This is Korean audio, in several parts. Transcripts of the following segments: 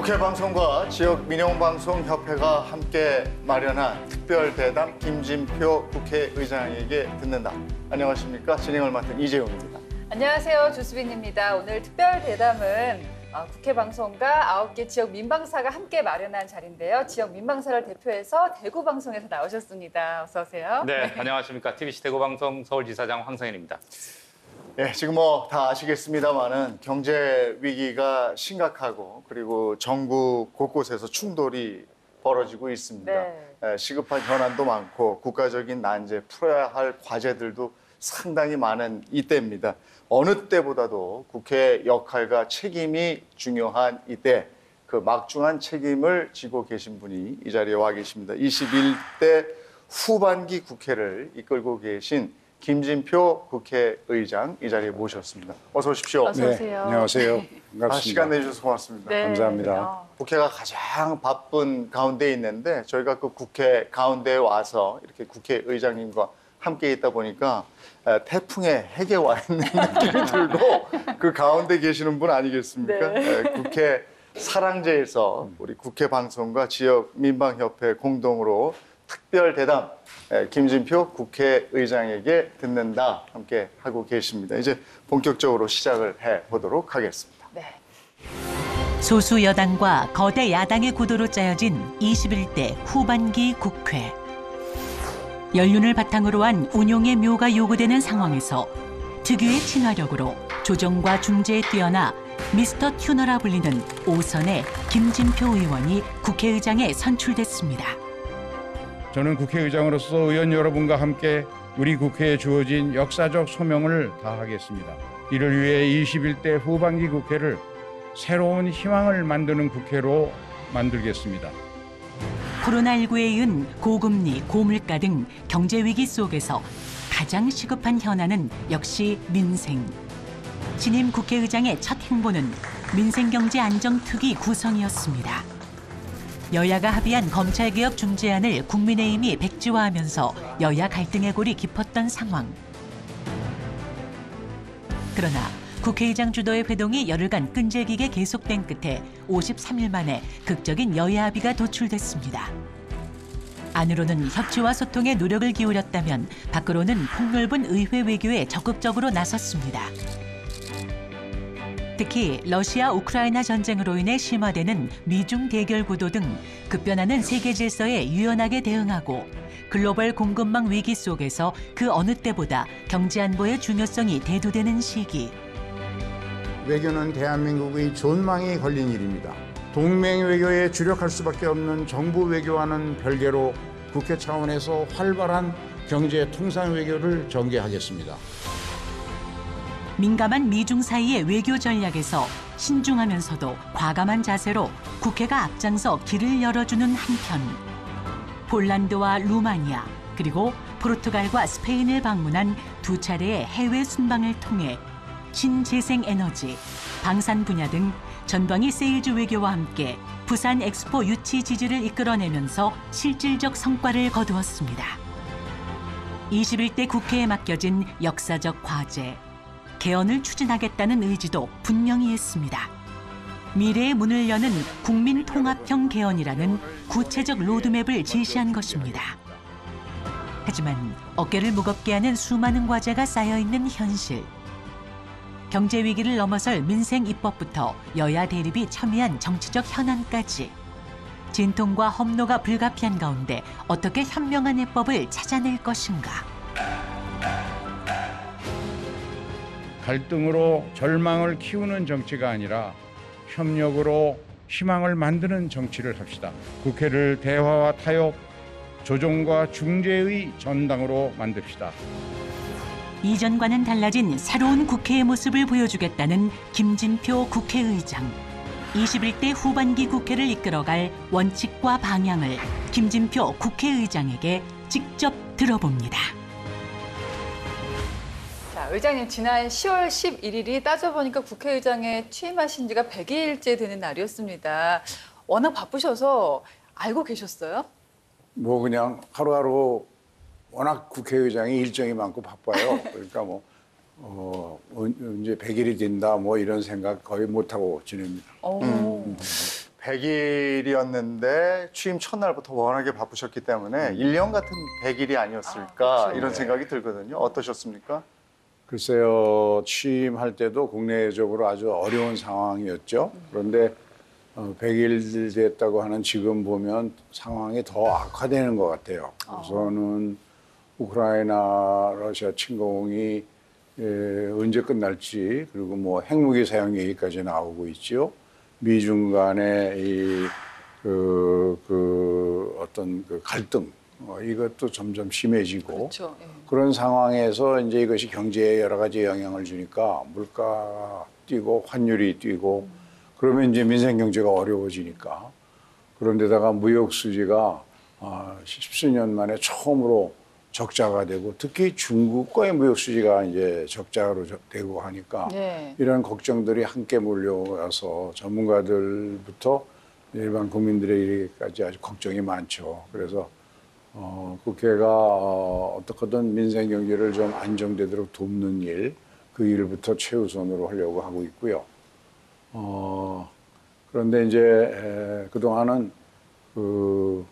국회 방송과 지역 민영방송협회가 함께 마련한 특별대담 김진표 국회의장에게 듣는다. 안녕하십니까? 진행을 맡은 이재용입니다. 안녕하세요. 조수빈입니다. 오늘 특별대담은 국회 방송과 9개 지역 민방사가 함께 마련한 자리인데요. 지역 민방사를 대표해서 대구방송에서 나오셨습니다. 어서 오세요. 네, 안녕하십니까. TBC 대구방송 서울지사장 황성현입니다. 네, 지금 다 아시겠습니다만은 경제 위기가 심각하고 그리고 전국 곳곳에서 충돌이 벌어지고 있습니다. 네. 시급한 현안도 많고 국가적인 난제 풀어야 할 과제들도 상당히 많은 이때입니다. 어느 때보다도 국회 역할과 책임이 중요한 이때 그 막중한 책임을 지고 계신 분이 이 자리에 와 계십니다. 21대 후반기 국회를 이끌고 계신 김진표 국회의장 이 자리에 모셨습니다. 어서 오십시오. 어서 오세요. 네, 안녕하세요. 반갑습니다. 시간 내주셔서 고맙습니다. 네. 감사합니다. 국회가 가장 바쁜 가운데 있는데 저희가 그 국회 가운데에 와서 이렇게 국회의장님과 함께 있다 보니까 태풍의 핵에 와 있는 느낌이 들고 그 가운데 계시는 분 아니겠습니까? 네. 국회 사랑제에서 우리 국회 방송과 지역 민방협회 공동으로 특별 대담 김진표 국회의장에게 듣는다 함께 하고 계십니다. 이제 본격적으로 시작을 해보도록 하겠습니다. 네. 소수 여당과 거대 야당의 구도로 짜여진 21대 후반기 국회. 연륜을 바탕으로 한 운용의 묘가 요구되는 상황에서 특유의 친화력으로 조정과 중재에 뛰어나 미스터 튜너라 불리는 5선의 김진표 의원이 국회의장에 선출됐습니다. 저는 국회의장으로서 의원 여러분과 함께 우리 국회에 주어진 역사적 소명을 다하겠습니다. 이를 위해 21대 후반기 국회를 새로운 희망을 만드는 국회로 만들겠습니다. 코로나19에 이은 고금리, 고물가 등 경제 위기 속에서 가장 시급한 현안은 역시 민생. 신임 국회의장의 첫 행보는 민생경제안정특위 구성이었습니다. 여야가 합의한 검찰개혁 중재안을 국민의힘이 백지화하면서 여야 갈등의 골이 깊었던 상황. 그러나 국회의장 주도의 회동이 열흘간 끈질기게 계속된 끝에 53일 만에 극적인 여야 합의가 도출됐습니다. 안으로는 협치와 소통에 노력을 기울였다면 밖으로는 폭넓은 의회 외교에 적극적으로 나섰습니다. 특히 러시아 우크라이나 전쟁으로 인해 심화되는 미중 대결 구도 등 급변하는 세계 질서에 유연하게 대응하고 글로벌 공급망 위기 속에서 그 어느 때보다 경제 안보의 중요성이 대두되는 시기. 외교는 대한민국의 존망이 걸린 일입니다. 동맹 외교에 주력할 수밖에 없는 정부 외교와는 별개로 국회 차원에서 활발한 경제 통상 외교를 전개하겠습니다. 민감한 미중 사이의 외교 전략에서 신중하면서도 과감한 자세로 국회가 앞장서 길을 열어주는 한편 폴란드와 루마니아 그리고 포르투갈과 스페인을 방문한 두 차례의 해외 순방을 통해 신재생 에너지, 방산 분야 등 전방위 세일즈 외교와 함께 부산 엑스포 유치 지지를 이끌어내면서 실질적 성과를 거두었습니다. 21대 국회에 맡겨진 역사적 과제. 개헌을 추진하겠다는 의지도 분명히 했습니다. 미래의 문을 여는 국민통합형 개헌이라는 구체적 로드맵을 제시한 것입니다. 하지만 어깨를 무겁게 하는 수많은 과제가 쌓여있는 현실. 경제 위기를 넘어설 민생 입법부터 여야 대립이 첨예한 정치적 현안까지 진통과 험로가 불가피한 가운데 어떻게 현명한 해법을 찾아낼 것인가. 갈등으로 절망을 키우는 정치가 아니라 협력으로 희망을 만드는 정치를 합시다. 국회를 대화와 타협, 조정과 중재의 전당으로 만듭시다. 이전과는 달라진 새로운 국회의 모습을 보여주겠다는 김진표 국회의장. 21대 후반기 국회를 이끌어갈 원칙과 방향을 김진표 국회의장에게 직접 들어봅니다. 자, 의장님 지난 10월 11일이 따져보니까 국회의장에 취임하신 지가 100일째 되는 날이었습니다. 워낙 바쁘셔서 알고 계셨어요? 뭐 그냥 하루하루 워낙 국회의장이 일정이 많고 바빠요. 그러니까 언제 100일이 된다 뭐 이런 생각 거의 못하고 지냅니다. 100일 100일이었는데 취임 첫날부터 워낙에 바쁘셨기 때문에 1년 같은 100일이 아니었을까 그렇죠. 이런 생각이 들거든요. 어떠셨습니까? 글쎄요, 취임할 때도 국내적으로 아주 어려운 상황이었죠. 그런데 100일 됐다고 하는 지금 보면 상황이 더 악화되는 것 같아요. 우선은 우크라이나 러시아 침공이 언제 끝날지, 그리고 뭐 핵무기 사용 얘기까지 나오고 있죠. 미중 간의 어떤 그 갈등, 이것도 점점 심해지고. 그렇죠. 예. 그런 상황에서 이제 이것이 경제에 여러 가지 영향을 주니까 물가 뛰고 환율이 뛰고 그러면 이제 민생 경제가 어려워지니까. 그런데다가 무역 수지가 십수년 만에 처음으로 적자가 되고, 특히 중국과의 무역 수지가 이제 적자로 되고 하니까 네. 이런 걱정들이 함께 몰려와서 전문가들부터 일반 국민들에게까지 아주 걱정이 많죠. 그래서 국회가 어떻게든 민생 경제를 좀 안정되도록 돕는 일, 그 일부터 최우선으로 하려고 하고 있고요. 그런데 이제 그동안은 그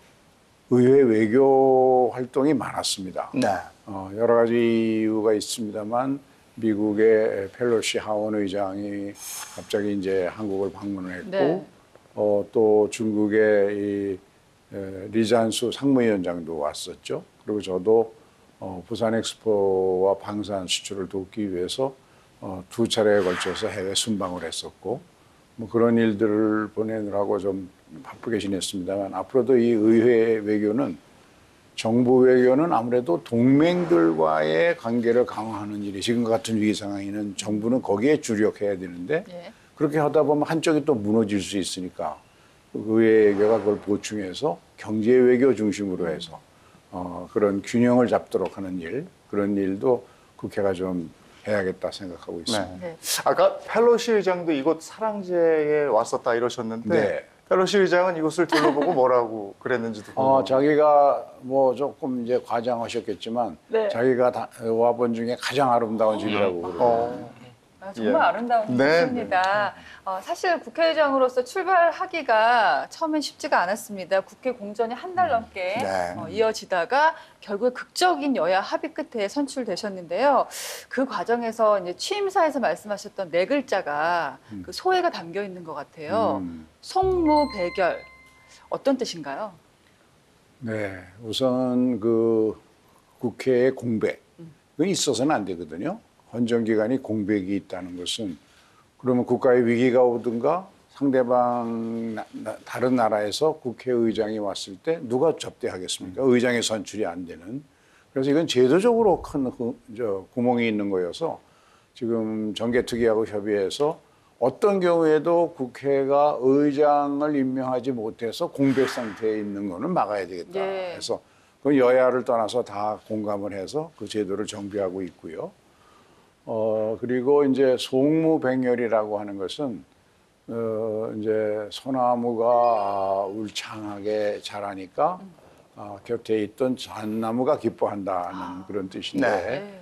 의회 외교 활동이 많았습니다. 네. 여러 가지 이유가 있습니다만 미국의 펠로시 하원 의장이 갑자기 이제 한국을 방문했고, 네. 또 중국의 이 리잔수 상무위원장도 왔었죠. 그리고 저도 부산 엑스포와 방산 수출을 돕기 위해서 두 차례에 걸쳐서 해외 순방을 했었고, 뭐 그런 일들을 보내느라고 좀 바쁘게 지냈습니다만, 앞으로도 이 의회 외교는, 정부 외교는 아무래도 동맹들과의 관계를 강화하는 일이, 지금 같은 위기 상황에는 정부는 거기에 주력해야 되는데 예. 그렇게 하다 보면 한쪽이 또 무너질 수 있으니까 의회 외교가 그걸 보충해서 경제 외교 중심으로 해서 그런 균형을 잡도록 하는 일, 그런 일도 국회가 좀 해야겠다 생각하고 있습니다. 네. 네. 아까 펠로시 의장도 이곳 사랑제에 왔었다 이러셨는데 네. 펠로시 의장은 이곳을 둘러보고 뭐라고 그랬는지도 궁금합니다. 자기가 뭐 조금 이제 과장하셨겠지만 네. 자기가 와본 중에 가장 아름다운 집이라고 그러거든요. 정말 예. 아름다운 네, 곳입니다. 사실 국회의장으로서 출발하기가 처음엔 쉽지가 않았습니다. 국회 공전이 한 달 넘게 네. 이어지다가 결국에 극적인 여야 합의 끝에 선출되셨는데요. 그 과정에서 이제 취임사에서 말씀하셨던 네 글자가 그 소회가 담겨 있는 것 같아요. 송무배결. 어떤 뜻인가요? 네, 우선 그 국회의 공백, 그건 있어서는 안 되거든요. 헌정기관이 공백이 있다는 것은, 그러면 국가에 위기가 오든가 상대방 다른 나라에서 국회의장이 왔을 때 누가 접대하겠습니까? 의장의 선출이 안 되는. 그래서 이건 제도적으로 큰 구멍이 있는 거여서 지금 정개특위하고 협의해서 어떤 경우에도 국회가 의장을 임명하지 못해서 공백 상태에 있는 거는 막아야 되겠다. 예. 그래서 그 여야를 떠나서 다 공감을 해서 그 제도를 정비하고 있고요. 그리고 이제 송무백열이라고 하는 것은 이제 소나무가 울창하게 자라니까 곁에 있던 잣나무가 기뻐한다는 그런 뜻인데, 네.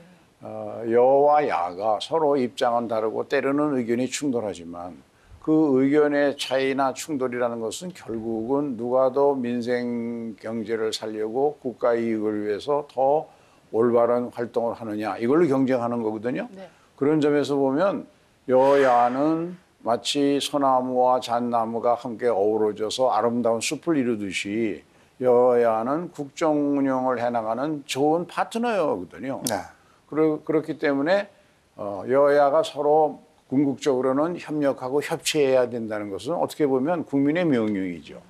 여와 야가 서로 입장은 다르고 때로는 의견이 충돌하지만 그 의견의 차이나 충돌이라는 것은 결국은 누가 더 민생 경제를 살려고 국가 이익을 위해서 더 올바른 활동을 하느냐, 이걸로 경쟁하는 거거든요. 네. 그런 점에서 보면 여야는 마치 소나무와 잣나무가 함께 어우러져서 아름다운 숲을 이루듯이 여야는 국정 운영을 해나가는 좋은 파트너거든요. 네. 그렇기 때문에 여야가 서로 궁극적으로는 협력하고 협치해야 된다는 것은 어떻게 보면 국민의 명령이죠.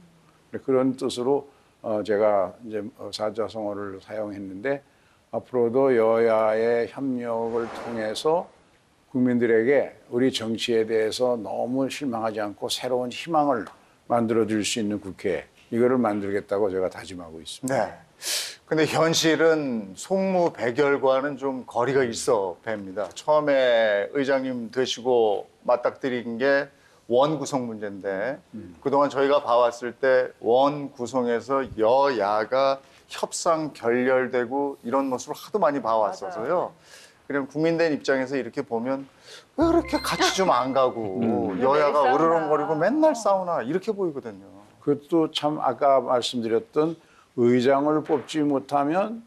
그런 뜻으로 제가 이제 사자성어를 사용했는데, 앞으로도 여야의 협력을 통해서 국민들에게 우리 정치에 대해서 너무 실망하지 않고 새로운 희망을 만들어줄 수 있는 국회, 이거를 만들겠다고 제가 다짐하고 있습니다. 네. 근데 현실은 송무배결과는 좀 거리가 있어 봅니다. 처음에 의장님 되시고 맞닥뜨린 게 원 구성 문제인데, 그동안 저희가 봐왔을 때 원 구성에서 여야가 협상 결렬되고 이런 모습을 하도 많이 봐왔어서요. 그럼 국민들 입장에서 이렇게 보면 왜 그렇게 같이 좀 안 가고 여야가 싸우나. 으르렁거리고 맨날 싸우나 이렇게 보이거든요. 그것도 참 아까 말씀드렸던 의장을 뽑지 못하면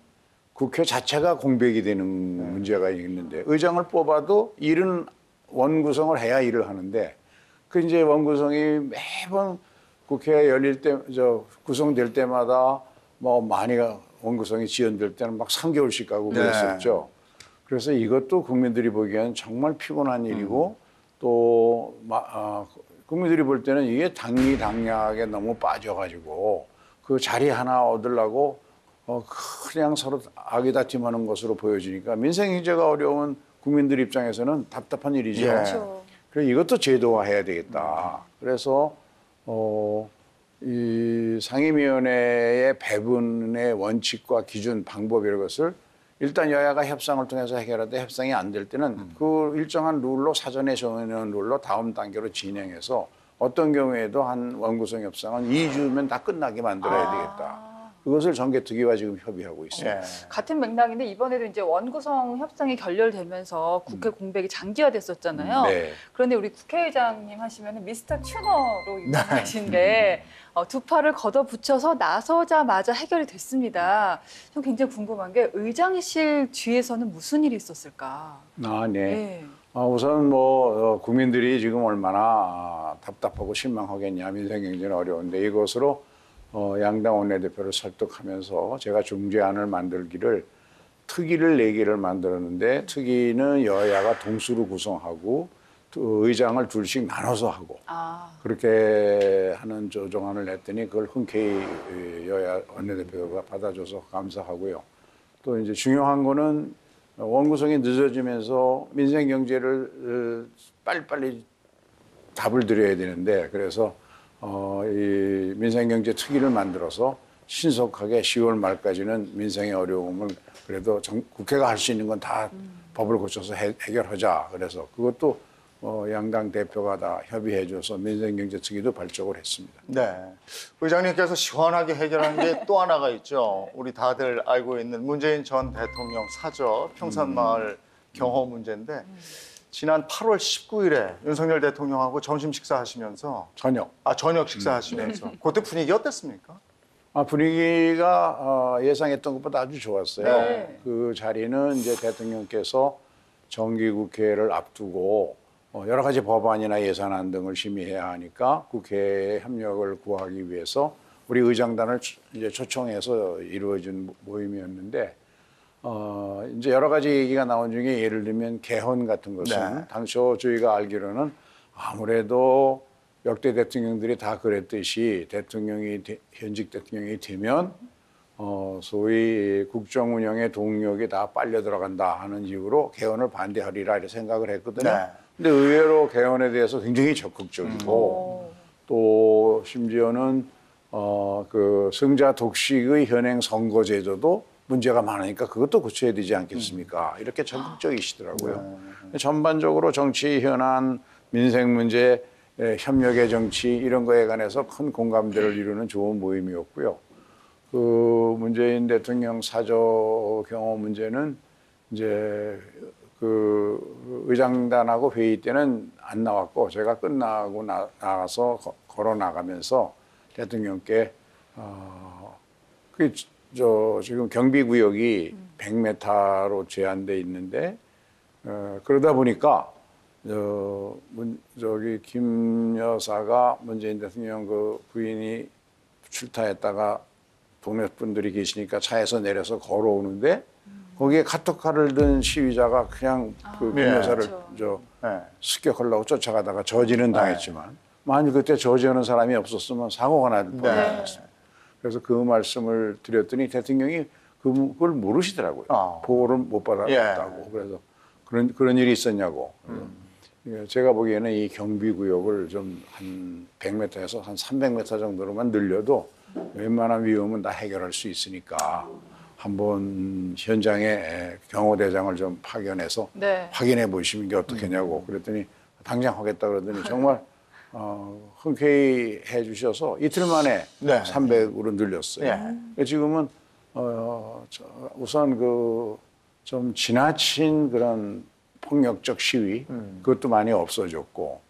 국회 자체가 공백이 되는 문제가 있는데 의장을 뽑아도 일은 원구성을 해야 일을 하는데 그 이제 원구성이 매번 국회가 열릴 때, 구성될 때마다 뭐 많이 원구성이 지연될 때는 막 3개월씩 가고 그랬었죠. 그래서 이것도 국민들이 보기에는 정말 피곤한 일이고 또 국민들이 볼 때는 이게 당리당략에 너무 빠져가지고 그 자리 하나 얻으려고 그냥 서로 아기다툼하는 것으로 보여지니까 민생 경제가 어려운 국민들 입장에서는 답답한 일이죠. 그렇죠. 그래서 이것도 제도화해야 되겠다. 그래서 이 상임위원회의 배분의 원칙과 기준, 방법 이런 것을 일단 여야가 협상을 통해서 해결하되 협상이 안 될 때는 그 일정한 룰로 사전에 정해놓은 룰로 다음 단계로 진행해서 어떤 경우에도 한 원구성 협상은 2주면 다 끝나게 만들어야 되겠다. 그것을 정개특위와 지금 협의하고 있습니다. 같은 맥락인데 이번에도 이제 원구성 협상이 결렬되면서 국회 공백이 장기화됐었잖아요. 네. 그런데 우리 국회의장님 하시면 미스터 튜너로 유명하신데 두 팔을 걷어붙여서 나서자마자 해결이 됐습니다. 좀 굉장히 궁금한 게 의장실 뒤에서는 무슨 일이 있었을까? 네. 우선 뭐 국민들이 지금 얼마나 답답하고 실망하겠냐. 민생 경제는 어려운데 이것으로 양당 원내대표를 설득하면서 제가 중재안을 만들기를 특위를 4개를 만들었는데 특위는 여야가 동수로 구성하고 의장을 둘씩 나눠서 하고 그렇게 하는 조정안을 냈더니 그걸 흔쾌히 여야 원내대표가 받아줘서 감사하고요. 또 이제 중요한 거는 원구성이 늦어지면서 민생 경제를 빨리빨리 답을 드려야 되는데 그래서 이 민생경제 특위를 만들어서 신속하게 10월 말까지는 민생의 어려움을 그래도 국회가 할 수 있는 건 다 법을 고쳐서 해결하자. 그래서 그것도 양당 대표가 다 협의해줘서 민생경제 특위도 발족을 했습니다. 네. 의장님께서 시원하게 해결한 게 또 하나가 있죠. 우리 다들 알고 있는 문재인 전 대통령 사저 평산마을 경호 문제인데 지난 8월 19일에 윤석열 대통령하고 점심 식사하시면서 저녁 식사하시면서 그때 분위기 어땠습니까? 분위기가 예상했던 것보다 아주 좋았어요. 네. 그 자리는 이제 대통령께서 정기국회를 앞두고 여러 가지 법안이나 예산안 등을 심의해야 하니까 국회에 협력을 구하기 위해서 우리 의장단을 이제 초청해서 이루어진 모임이었는데 이제 여러 가지 얘기가 나온 중에 예를 들면 개헌 같은 것은 당초 저희가 알기로는 아무래도 역대 대통령들이 다 그랬듯이 현직 대통령이 되면 소위 국정 운영의 동력이 다 빨려 들어간다 하는 이유로 개헌을 반대하리라 이렇게 생각을 했거든요. 근데 의외로 개헌에 대해서 굉장히 적극적이고 또 심지어는 그 승자 독식의 현행 선거 제도도 문제가 많으니까 그것도 고쳐야 되지 않겠습니까? 이렇게 적극적이시더라고요. 전반적으로 정치 현안, 민생 문제, 협력의 정치 이런 거에 관해서 큰 공감대를 이루는 좋은 모임이었고요. 그 문재인 대통령 사저 경호 문제는 이제 그 의장단하고 회의 때는 안 나왔고 제가 끝나고 나가서 걸어 나가면서 대통령께 지금 경비구역이 100m로 제한돼 있는데 그러다 보니까 김 여사가 문재인 대통령 그 부인이 출타했다가 동네 분들이 계시니까 차에서 내려서 걸어오는데 거기에 카토카를 든 시위자가 그냥 김 여사를 습격하려고 쫓아가다가 저지는 당했지만 만일 그때 저지하는 사람이 없었으면 사고가 날 뻔했습니다. 그래서 그 말씀을 드렸더니 대통령이 그걸 모르시더라고요. 보고를 못 받았다고. 그래서 그런 일이 있었냐고. 제가 보기에는 이 경비구역을 좀 한 100m에서 한 300m 정도로만 늘려도 웬만한 위험은 다 해결할 수 있으니까 한번 현장에 경호대장을 좀 파견해서 확인해 보시는 게 어떻겠냐고 그랬더니 당장 하겠다 그러더니 정말 흔쾌히 해주셔서 이틀 만에 300으로 늘렸어요. 지금은 우선 그 좀 지나친 그런 폭력적 시위 그것도 많이 없어졌고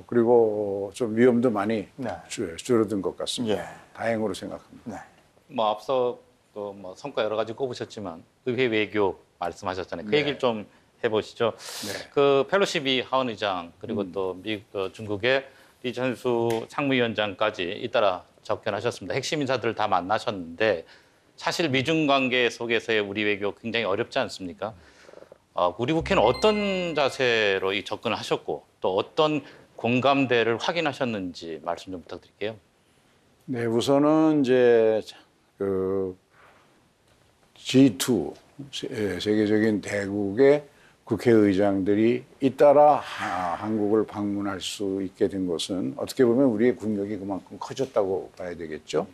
그리고 좀 위험도 많이 네. 줄어든 것 같습니다. 예. 다행으로 생각합니다. 네. 뭐 앞서 또 뭐 성과 여러 가지 꼽으셨지만 의회 외교 말씀하셨잖아요. 그 네. 얘기를 좀 해보시죠. 네. 그 펠로시 하원 의장 그리고 또 중국의 리천수 상무위원장까지 잇따라 접견하셨습니다. 핵심 인사들을 다 만나셨는데 사실 미중 관계 속에서의 우리 외교 굉장히 어렵지 않습니까? 우리 국회는 어떤 자세로 이 접근을 하셨고 또 어떤 공감대를 확인하셨는지 말씀 좀 부탁드릴게요. 네, 우선은 이제 그 G2 세계적인 대국의 국회의장들이 잇따라 한국을 방문할 수 있게 된 것은 어떻게 보면 우리의 국력이 그만큼 커졌다고 봐야 되겠죠.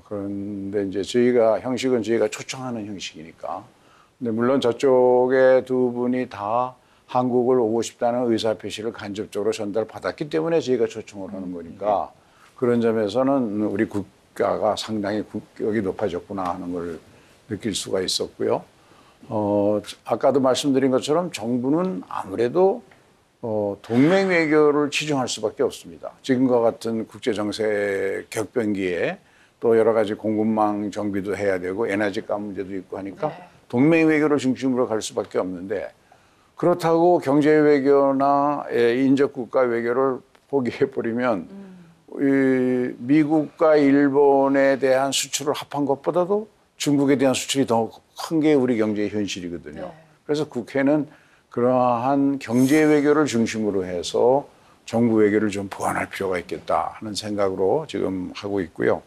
그런데 이제 형식은 저희가 초청하는 형식이니까. 근데 물론 저쪽에 두 분이 다 한국을 오고 싶다는 의사표시를 간접적으로 전달받았기 때문에 저희가 초청을 하는 거니까 그런 점에서는 우리 국가가 상당히 국격이 높아졌구나 하는 걸 느낄 수가 있었고요. 아까도 말씀드린 것처럼 정부는 아무래도 동맹 외교를 치중할 수밖에 없습니다. 지금과 같은 국제 정세 격변기에 또 여러 가지 공급망 정비도 해야 되고 에너지가 문제도 있고 하니까 동맹 외교를 중심으로 갈 수밖에 없는데 그렇다고 경제 외교나 인접 국가 외교를 포기해 버리면 미국과 일본에 대한 수출을 합한 것보다도 중국에 대한 수출이 더 큰 게 우리 경제의 현실이거든요. 네. 그래서 국회는 그러한 경제 외교를 중심으로 해서 정부 외교를 좀 보완할 필요가 있겠다 하는 생각으로 지금 하고 있고요.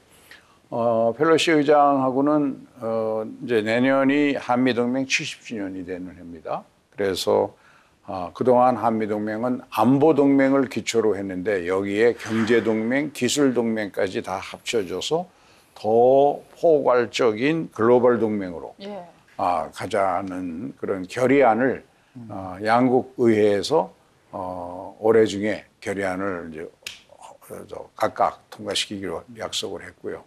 펠로시 의장하고는 이제 내년이 한미동맹 70주년이 되는 해입니다. 그래서 그동안 한미동맹은 안보동맹을 기초로 했는데 여기에 경제동맹, 기술동맹까지 다 합쳐져서 더 포괄적인 글로벌 동맹으로 예. 가자는 그런 결의안을 양국 의회에서 올해 중에 결의안을 이제 각각 통과시키기로 약속을 했고요.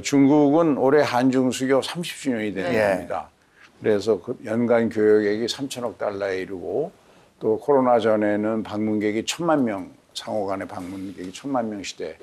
중국은 올해 한중 수교 30주년이 되는 해입니다. 그래서 그 연간 교역액이 3천억 달러에 이르고 또 코로나 전에는 방문객이 1,000만 명, 상호 간의 방문객이 1,000만 명 시대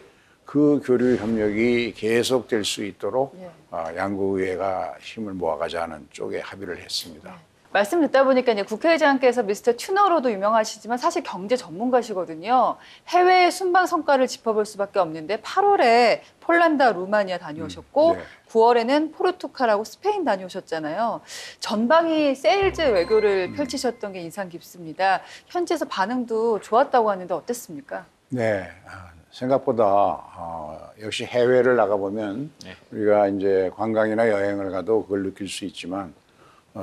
그 교류 협력이 계속될 수 있도록 양국의회가 힘을 모아가자는 쪽에 합의를 했습니다. 말씀 듣다 보니까 이제 국회의장께서 미스터 튜너로도 유명하시지만 사실 경제 전문가시거든요. 해외의 순방 성과를 짚어볼 수밖에 없는데 8월에 폴란드와 루마니아 다녀오셨고 네. 9월에는 포르투갈하고 스페인 다녀오셨잖아요. 전방위 세일즈 외교를 펼치셨던 게 인상 깊습니다. 현지에서 반응도 좋았다고 하는데 어땠습니까? 네, 생각보다 역시 해외를 나가보면 우리가 이제 관광이나 여행을 가도 그걸 느낄 수 있지만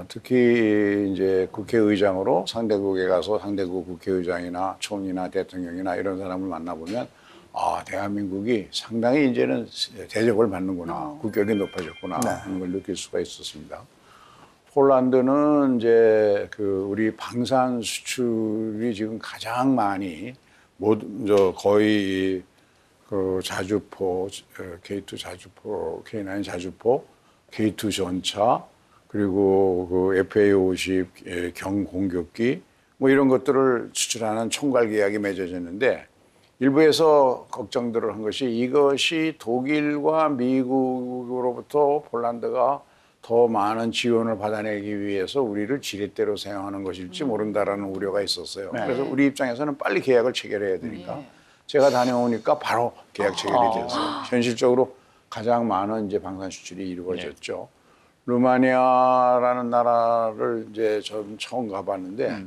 특히 이제 국회의장으로 상대국에 가서 상대국 국회의장이나 총리나 대통령이나 이런 사람을 만나보면 대한민국이 상당히 이제는 대접을 받는구나, 국격이 높아졌구나 하는 걸 느낄 수가 있었습니다. 폴란드는 이제 그 우리 방산 수출이 지금 가장 많이 거의 그 자주포, K2 자주포, K9 자주포, K2 전차, 그리고 그 FA-50 경공격기 뭐 이런 것들을 수출하는 총괄 계약이 맺어졌는데 일부에서 걱정들을 한 것이 이것이 독일과 미국으로부터 폴란드가 더 많은 지원을 받아내기 위해서 우리를 지렛대로 사용하는 것일지 모른다라는 우려가 있었어요. 그래서 우리 입장에서는 빨리 계약을 체결해야 되니까 제가 다녀오니까 바로 계약 체결이 돼서 현실적으로 가장 많은 이제 방산 수출이 이루어졌죠. 루마니아라는 나라를 이제 전 처음 가봤는데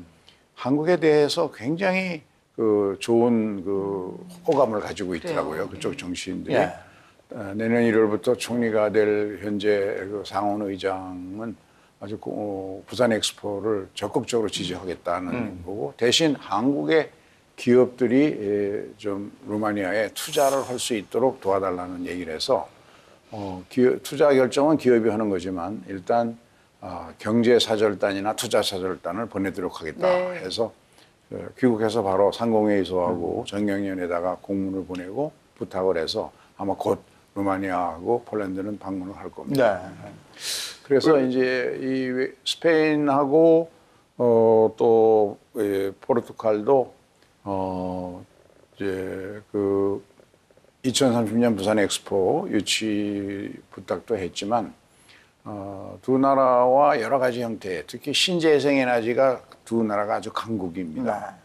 한국에 대해서 굉장히 그 좋은 그 호감을 가지고 있더라고요. 그쪽 정치인들이. 내년 1월부터 총리가 될 현재 그 상원 의장은 아주 부산 엑스포를 적극적으로 지지하겠다는 거고 대신 한국의 기업들이 좀 루마니아에 투자를 할 수 있도록 도와달라는 얘기를 해서 투자 결정은 기업이 하는 거지만 일단 경제사절단이나 투자사절단을 보내도록 하겠다 해서 귀국해서 바로 상공회의소하고 정경련에다가 공문을 보내고 부탁을 해서 아마 곧 루마니아하고 폴란드는 방문을 할 겁니다. 그래서 이제 이 스페인하고 또 포르투갈도 이제 그 2030년 부산 엑스포 유치 부탁도 했지만 두 나라와 여러 가지 형태, 특히 신재생에너지가 두 나라가 아주 강국입니다.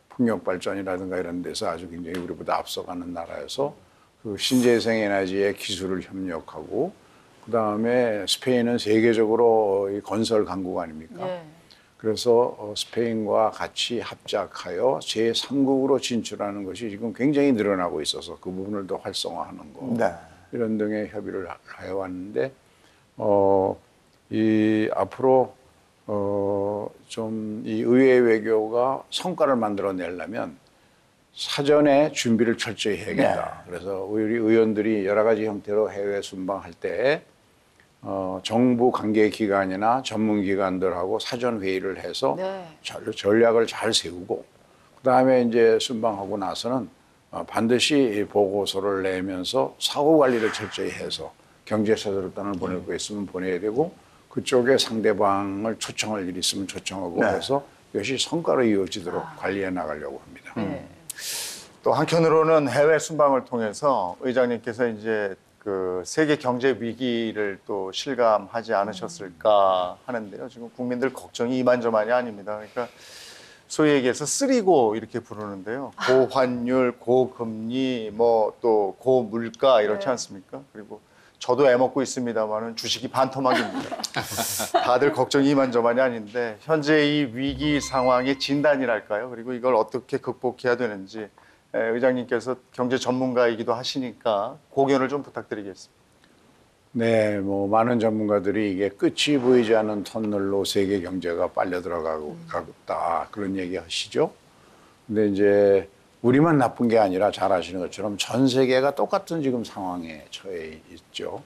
풍력 발전이라든가 이런 데서 아주 굉장히 우리보다 앞서가는 나라여서 그 신재생에너지의 기술을 협력하고 그다음에 스페인은 세계적으로 이 건설 강국 아닙니까? 예. 그래서 스페인과 같이 합작하여 제3국으로 진출하는 것이 지금 굉장히 늘어나고 있어서 그 부분을 더 활성화하는 거 네. 이런 등의 협의를 해왔는데 이 앞으로 좀 이 의회 외교가 성과를 만들어내려면 사전에 준비를 철저히 해야겠다. 그래서 우리 의원들이 여러 가지 형태로 해외 순방할 때 정부 관계기관이나 전문기관들하고 사전 회의를 해서 전략을 잘 세우고 그다음에 이제 순방하고 나서는 반드시 보고서를 내면서 사후 관리를 철저히 해서 경제사절단을 보낼 거 있으면 보내야 되고 그쪽에 상대방을 초청할 일이 있으면 초청하고 해서 이것이 성과로 이어지도록 관리해 나가려고 합니다. 또 한편으로는 해외 순방을 통해서 의장님께서 이제 그 세계 경제 위기를 또 실감하지 않으셨을까 하는데요. 지금 국민들 걱정이 이만저만이 아닙니다. 그러니까 소위 얘기해서 쓰리고 이렇게 부르는데요. 고환율, 고금리, 뭐 또 고물가 이렇지 않습니까? 그리고 저도 애먹고 있습니다만은 주식이 반토막입니다. 다들 걱정이 이만저만이 아닌데 현재 이 위기 상황의 진단이랄까요? 그리고 이걸 어떻게 극복해야 되는지 의장님께서 경제 전문가이기도 하시니까 고견을 좀 부탁드리겠습니다. 네, 뭐 많은 전문가들이 이게 끝이 보이지 않는 터널로 세계 경제가 빨려 들어가고 있다 그런 얘기 하시죠. 근데 이제 우리만 나쁜 게 아니라 잘 아시는 것처럼 전 세계가 똑같은 지금 상황에 처해 있죠.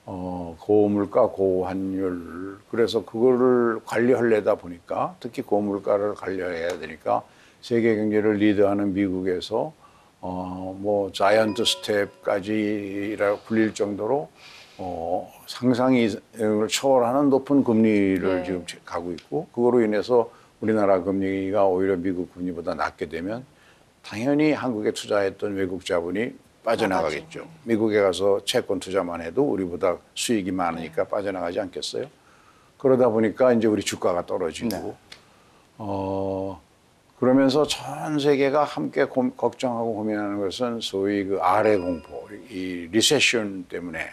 고물가, 고환율. 그래서 그거를 관리하려다 보니까 특히 고물가를 관리해야 되니까 세계 경제를 리드하는 미국에서 뭐 자이언트 스텝까지라고 불릴 정도로 상상을 초월하는 높은 금리를 지금 가고 있고 그거로 인해서 우리나라 금리가 오히려 미국 금리보다 낮게 되면 당연히 한국에 투자했던 외국 자본이 빠져나가겠죠. 미국에 가서 채권 투자만 해도 우리보다 수익이 많으니까 빠져나가지 않겠어요? 그러다 보니까 이제 우리 주가가 떨어지고 그러면서 전 세계가 함께 걱정하고 고민하는 것은 소위 그 아래 공포, 이 리세션 때문에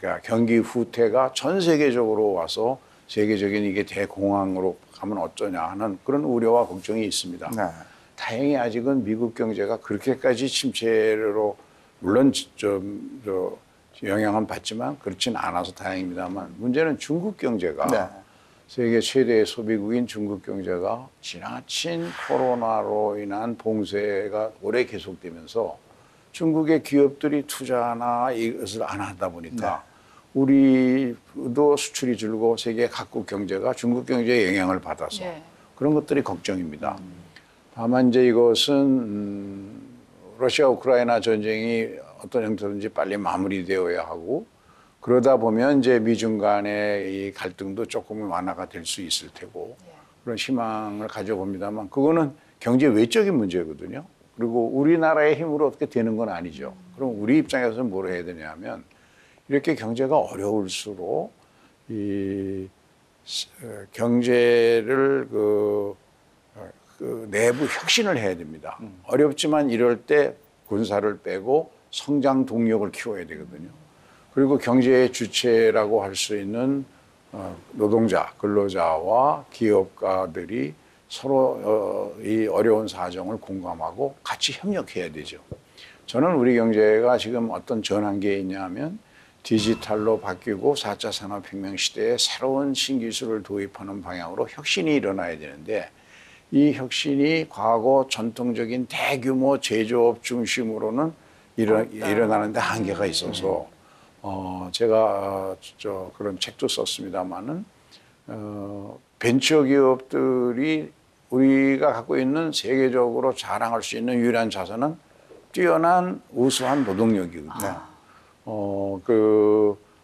그러니까 경기 후퇴가 전 세계적으로 와서 세계적인 이게 대공황으로 가면 어쩌냐 하는 그런 우려와 걱정이 있습니다. 다행히 아직은 미국 경제가 그렇게까지 침체로 물론 좀 영향은 받지만 그렇진 않아서 다행입니다만 문제는 중국 경제가 세계 최대의 소비국인 중국 경제가 지나친 코로나로 인한 봉쇄가 오래 계속되면서 중국의 기업들이 투자나 이것을 안 하다 보니까 우리도 수출이 줄고 세계 각국 경제가 중국 경제에 영향을 받아서 그런 것들이 걱정입니다. 다만 이제 이것은 러시아 우크라이나 전쟁이 어떤 형태든지 빨리 마무리되어야 하고 그러다 보면 이제 미중 간의 이 갈등도 조금 완화가 될 수 있을 테고 그런 희망을 가져봅니다만 그거는 경제 외적인 문제거든요. 그리고 우리나라의 힘으로 어떻게 되는 건 아니죠. 그럼 우리 입장에서는 뭘 해야 되냐면 이렇게 경제가 어려울수록 이 경제를 그 내부 혁신을 해야 됩니다. 어렵지만 이럴 때 군사를 빼고 성장 동력을 키워야 되거든요. 그리고 경제의 주체라고 할 수 있는 노동자, 근로자와 기업가들이 서로 이 어려운 사정을 공감하고 같이 협력해야 되죠. 저는 우리 경제가 지금 어떤 전환기에 있냐면 디지털로 바뀌고 4차 산업혁명 시대에 새로운 신기술을 도입하는 방향으로 혁신이 일어나야 되는데 이 혁신이 과거 전통적인 대규모 제조업 중심으로는 일어나는데 한계가 있어서 제가 그런 책도 썼습니다마는 벤처기업들이 우리가 갖고 있는 세계적으로 자랑할 수 있는 유일한 자산은 뛰어난 우수한 노동력이거든요.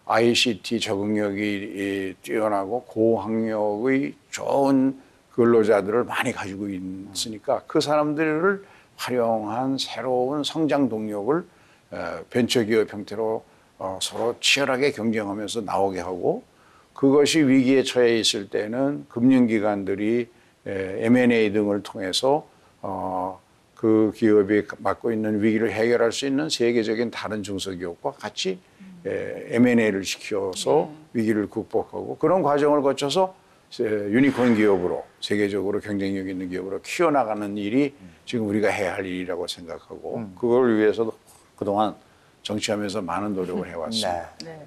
ICT 적응력이 뛰어나고 고학력의 좋은 근로자들을 많이 가지고 있으니까 그 사람들을 활용한 새로운 성장 동력을 벤처기업 형태로 서로 치열하게 경쟁하면서 나오게 하고 그것이 위기에 처해 있을 때는 금융기관들이 M&A 등을 통해서 그 기업이 맡고 있는 위기를 해결할 수 있는 세계적인 다른 중소기업과 같이 M&A를 시켜서 위기를 극복하고 그런 과정을 거쳐서 유니콘 기업으로 세계적으로 경쟁력 있는 기업으로 키워나가는 일이 지금 우리가 해야 할 일이라고 생각하고 그걸 위해서도 그동안 정치하면서 많은 노력을 해왔습니다. 네.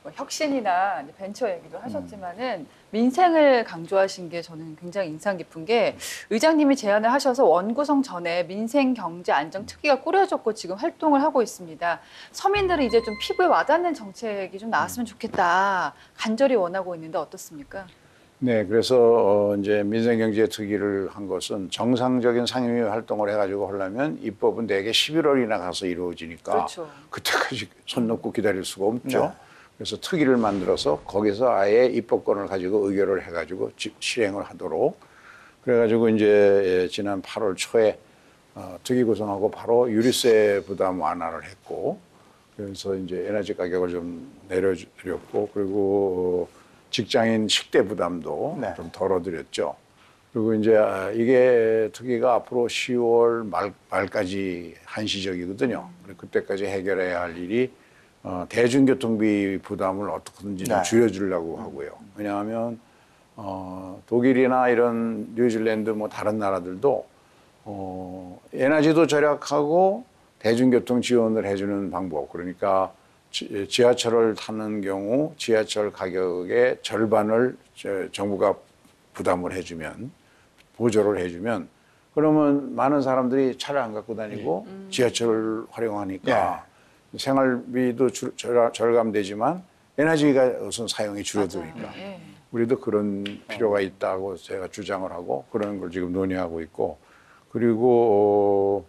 뭐 혁신이나 벤처 얘기도 하셨지만은 민생을 강조하신 게 저는 굉장히 인상 깊은 게 의장님이 제안을 하셔서 원구성 전에 민생경제안정특위가 꾸려졌고 지금 활동을 하고 있습니다. 서민들은 이제 좀 피부에 와닿는 정책이 좀 나왔으면 좋겠다. 간절히 원하고 있는데 어떻습니까? 네, 그래서 이제 민생경제특위를 한 것은 정상적인 상임위 활동을 해가지고 하려면 입법은 대개 11월이나 가서 이루어지니까 그렇죠. 그때까지 손 놓고 기다릴 수가 없죠. 그래서 특위를 만들어서 거기서 아예 입법권을 가지고 의결을 해가지고 실행을 하도록 그래가지고 이제 지난 8월 초에 특위 구성하고 바로 유류세 부담 완화를 했고 그래서 이제 에너지 가격을 좀 내려드렸고 그리고 직장인 식대 부담도 좀 덜어드렸죠. 그리고 이제 이게 특위가 앞으로 10월 말까지 한시적이거든요. 그때까지 해결해야 할 일이 대중교통비 부담을 어떻게든지 좀 줄여주려고 하고요. 왜냐하면 독일이나 이런 뉴질랜드 뭐 다른 나라들도 에너지도 절약하고 대중교통 지원을 해주는 방법 그러니까 지하철을 타는 경우 지하철 가격의 절반을 정부가 부담을 해주면 보조를 해주면 그러면 많은 사람들이 차를 안 갖고 다니고 지하철을 활용하니까 생활비도 절감되지만 에너지가 우선 사용이 줄어드니까 우리도 그런 필요가 있다고 제가 주장을 하고 그런 걸 지금 논의하고 있고 그리고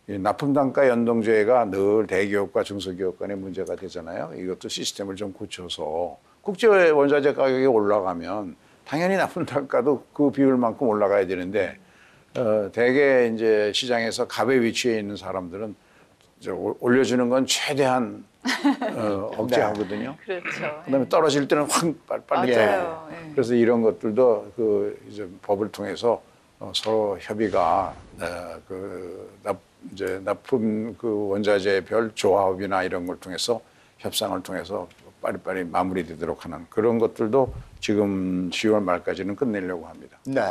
납품단가 연동제가 늘 대기업과 중소기업 간의 문제가 되잖아요. 이것도 시스템을 좀 고쳐서 국제 원자재 가격이 올라가면 당연히 납품단가도 그 비율만큼 올라가야 되는데 대개 이제 시장에서 갑의 위치에 있는 사람들은 올려주는 건 최대한 억제하거든요. 그렇죠. 그다음에 떨어질 때는 확 빨리 해요. 그래서 이런 것들도 그 이제 법을 통해서 서로 협의가 이제 납품 그 원자재별 조합이나 이런 걸 통해서 협상을 통해서 빨리빨리 마무리되도록 하는 그런 것들도 지금 10월 말까지는 끝내려고 합니다. 네.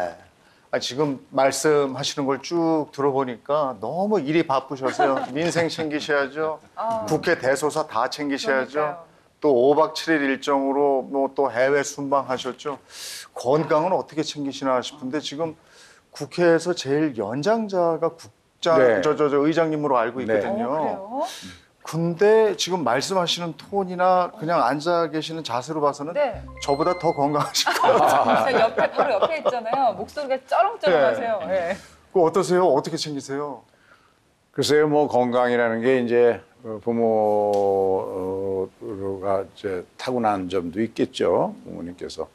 지금 말씀하시는 걸 쭉 들어보니까 너무 일이 바쁘셔서요. 민생 챙기셔야죠. 국회 대소사 다 챙기셔야죠. 그러니까요. 또 5박 7일 일정으로 뭐 또 해외 순방하셨죠. 건강은 어떻게 챙기시나 싶은데 지금 국회에서 제일 연장자가 의장님으로 알고 있거든요. 그래요? 근데 지금 말씀하시는 톤이나 그냥 앉아 계시는 자세로 봐서는 저보다 더 건강하실 것 같아요. 바로 옆에 있잖아요. 목소리가 쩌렁쩌렁하세요. 그거 어떠세요? 어떻게 챙기세요? 글쎄요, 뭐 건강이라는 게 이제 부모가 이제 타고난 점도 있겠죠. 부모님께서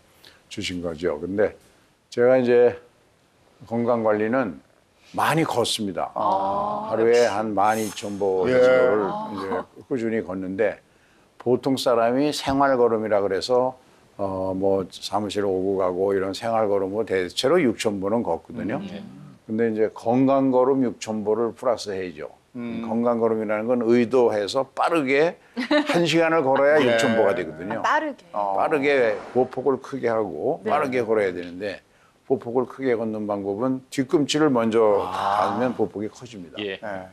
주신 거죠. 근데 제가 이제 건강 관리는 많이 걷습니다. 하루에 한 12,000보 정도를 이제 꾸준히 걷는데 보통 사람이 생활 걸음이라 그래서 뭐 사무실 오고 가고 이런 생활 걸음으로 대체로 6,000보는 걷거든요. 근데 이제 건강 걸음 6,000보를 플러스 해야죠. 건강 걸음이라는 건 의도해서 빠르게 1시간을 걸어야 6,000보가 되거든요. 빠르게 보폭을 크게 하고 빠르게 걸어야 되는데 보폭을 크게 걷는 방법은 뒤꿈치를 먼저 닿으면 보폭이 커집니다.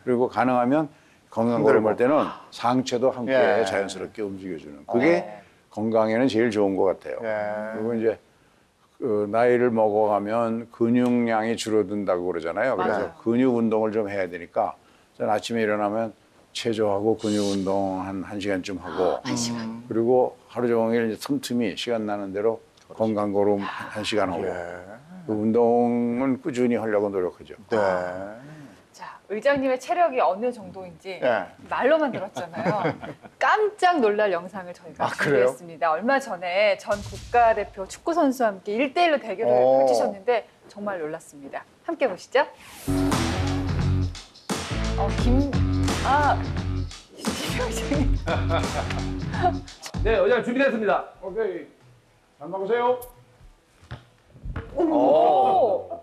그리고 가능하면 건강 걸음할 때는 상체도 함께 자연스럽게 움직여주는 그게 건강에는 제일 좋은 것 같아요. 그리고 이제 그 나이를 먹어가면 근육량이 줄어든다고 그러잖아요. 그래서 근육 운동을 좀 해야 되니까 저는 아침에 일어나면 체조하고 근육 운동 한 1시간쯤 하고 그리고 하루 종일 틈틈이 시간 나는 대로 건강 걸음 1시간 하고 그 운동은 꾸준히 하려고 노력하죠. 자, 의장님의 체력이 어느 정도인지 예. 말로만 들었잖아요. 깜짝 놀랄 영상을 저희가 아, 그래요? 준비했습니다. 얼마 전에 전 국가대표 축구 선수와 함께 1대1로 대결을 펼치셨는데 정말 놀랐습니다. 함께 보시죠. 김병장님. 네, 의장 준비됐습니다. 오케이. 잘 먹으세요. 오.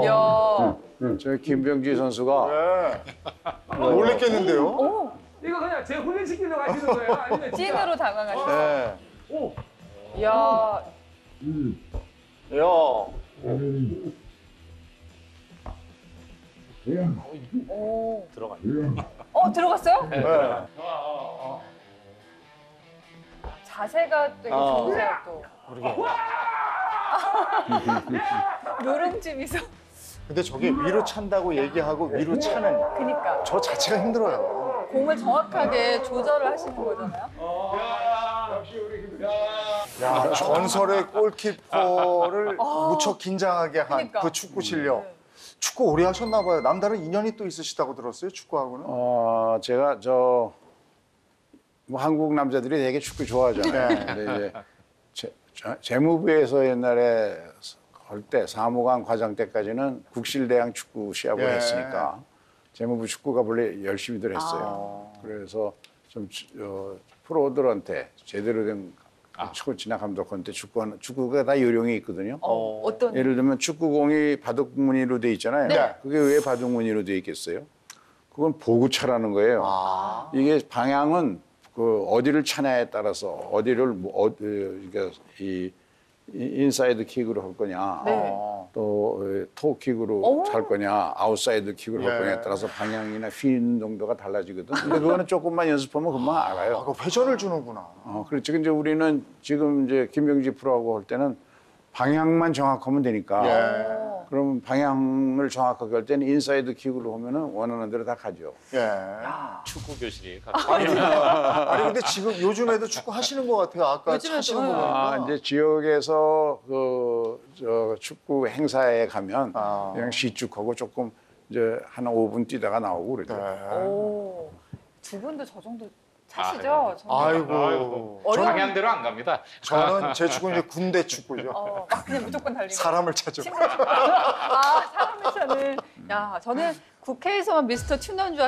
야. 저 김병지 선수가 예. 놀랬겠는데요? 오. 이거 그냥 제 훈련시키려고 하시는 거예요? 아니면 진짜? 찐으로 당황하셨어요. 예. 오, 야. 야. 오. 들어가요. 들어갔어요? 예. 자세가 되게 좋으세요 또. 노름집이서. 근데 저게 위로 찬다고 얘기하고 위로 차는 그니까 저 자체가 힘들어요. 공을 정확하게 조절을 하시는 거잖아요. 야, 전설의 골키퍼를 무척 긴장하게 한 그러니까. 그 축구 실력. 네. 축구 오래 하셨나 봐요. 남다른 인연이 또 있으시다고 들었어요, 축구하고는. 제가 뭐 한국 남자들이 되게 축구 좋아하잖아요. 근데 이제 재무부에서 옛날에 할 때 사무관 과장 때까지는 국실대항 축구 시합을 예. 했으니까 재무부 축구가 원래 열심히들 했어요. 그래서 좀 프로들한테 제대로 된 축구 지나 감독한테 축구가 다 요령이 있거든요. 어떤? 예를 들면 축구공이 바둑 무늬로 돼 있잖아요. 네. 그게 왜 바둑 무늬로 돼 있겠어요? 그건 보구차라는 거예요. 이게 방향은 그 어디를 차냐에 따라서 어디를 그러니까 이 인사이드 킥으로 할 거냐, 네. 또 토킥으로 할 거냐, 아웃사이드 킥으로 할 예. 거냐에 따라서 방향이나 휘는 정도가 달라지거든. 근데 그거는 조금만 연습하면 금방 알아요. 아, 그 회전을 주는구나. 그렇죠. 이제 우리는 지금 이제 김병지 프로하고 할 때는 방향만 정확하면 되니까. 예. 그럼 방향을 정확하게 할 때는 인사이드 킥으로 하면은 원하는 대로 다 가죠. 예. 축구 교실이 아니 근데 지금 요즘에도 축구 하시는 것 같아요. 아까 요즘에도, 하시는 거 네. 보니까. 이제 지역에서 축구 행사에 가면 아. 그냥 시축하고 조금 이제 한 5분 뛰다가 나오고 그러죠. 네. 오. 두 분도 저 정도 차시죠? 아, 저는. 아이고. 어려운- 방향대로 안 갑니다. 저는 제 축구는 이제 군대 축구죠. 그냥 무조건 달리는. 사람을 찾죠. 사람을 차는. 야, 저는 국회에서만 미스터 튜너인 줄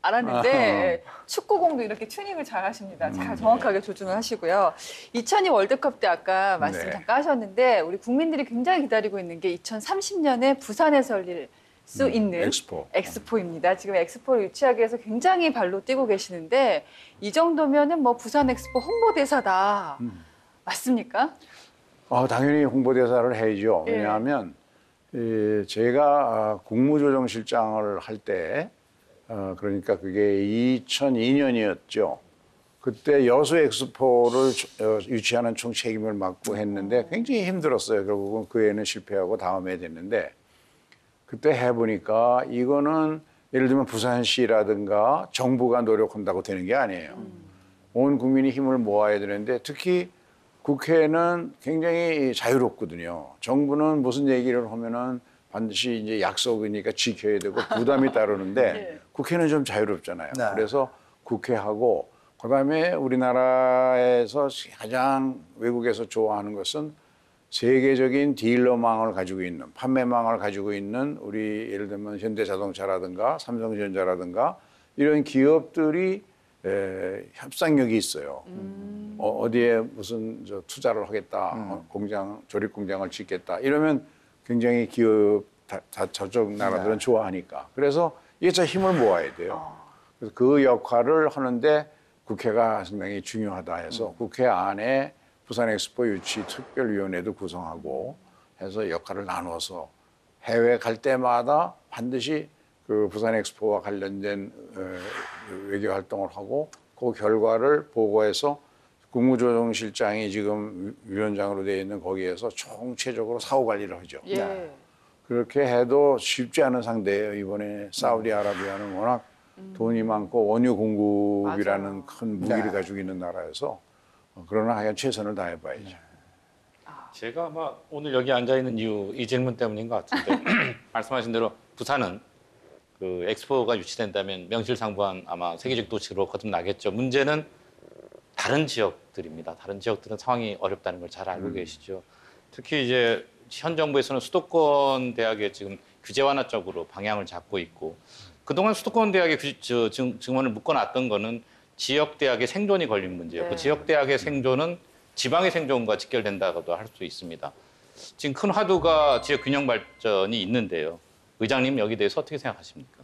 알았는데 축구공도 이렇게 튜닝을 잘 하십니다. 잘 정확하게 조준을 하시고요. 2002 월드컵 때 아까 말씀 네. 잠깐 하셨는데 우리 국민들이 굉장히 기다리고 있는 게 2030년에 부산에서 열릴 수 있는 엑스포입니다. 지금 엑스포를 유치하기 위해서 굉장히 발로 뛰고 계시는데 이 정도면은 뭐 부산 엑스포 홍보대사다. 맞습니까? 당연히 홍보대사를 해야죠. 예. 왜냐하면 제가 국무조정실장을 할 때 그러니까 그게 2002년이었죠. 그때 여수 엑스포를 유치하는 총 책임을 맡고 했는데 굉장히 힘들었어요. 결국은 그 해는 실패하고 다음 해 됐는데 그때 해보니까 이거는 예를 들면 부산시라든가 정부가 노력한다고 되는 게 아니에요. 온 국민이 힘을 모아야 되는데 특히 국회는 굉장히 자유롭거든요. 정부는 무슨 얘기를 하면은 반드시 이제 약속이니까 지켜야 되고 부담이 따르는데 네. 국회는 좀 자유롭잖아요. 네. 그래서 국회하고 그다음에 우리나라에서 가장 외국에서 좋아하는 것은 세계적인 딜러망을 가지고 있는 판매망을 가지고 있는 우리 예를 들면 현대자동차라든가 삼성전자라든가 이런 기업들이 협상력이 있어요. 어디에 무슨 투자를 하겠다, 공장 조립 공장을 짓겠다 이러면 굉장히 기업 저쪽 나라들은 좋아하니까. 그래서 이게 저 힘을 모아야 돼요. 그래서 그 역할을 하는데 국회가 상당히 중요하다 해서 국회 안에 부산 엑스포 유치 특별위원회도 구성하고 해서 역할을 나눠서 해외 갈 때마다 반드시 그 부산 엑스포와 관련된 외교 활동을 하고 그 결과를 보고해서 국무조정실장이 지금 위원장으로 되어 있는 거기에서 총체적으로 사후 관리를 하죠. 예. 그렇게 해도 쉽지 않은 상대예요. 이번에 사우디아라비아는 워낙 돈이 많고 원유 공급이라는 맞아요. 큰 무기를 가지고 있는 나라여서 그러나 하여간 최선을 다해봐야죠. 제가 아마 오늘 여기 앉아 있는 이유 이 질문 때문인 것 같은데 말씀하신 대로 부산은 그 엑스포가 유치된다면 명실상부한 아마 세계적 도시로 거듭나겠죠. 문제는 다른 지역들입니다. 다른 지역들은 상황이 어렵다는 걸 잘 알고 계시죠. 특히 이제 현 정부에서는 수도권 대학에 지금 규제 완화 쪽으로 방향을 잡고 있고 그동안 수도권 대학의 증원을 묶어놨던 거는 지역 대학의 생존이 걸린 문제였고 네. 지역 대학의 생존은 지방의 생존과 직결된다고도 할 수 있습니다. 지금 큰 화두가 지역 균형 발전이 있는데요. 의장님 여기 대해서 어떻게 생각하십니까?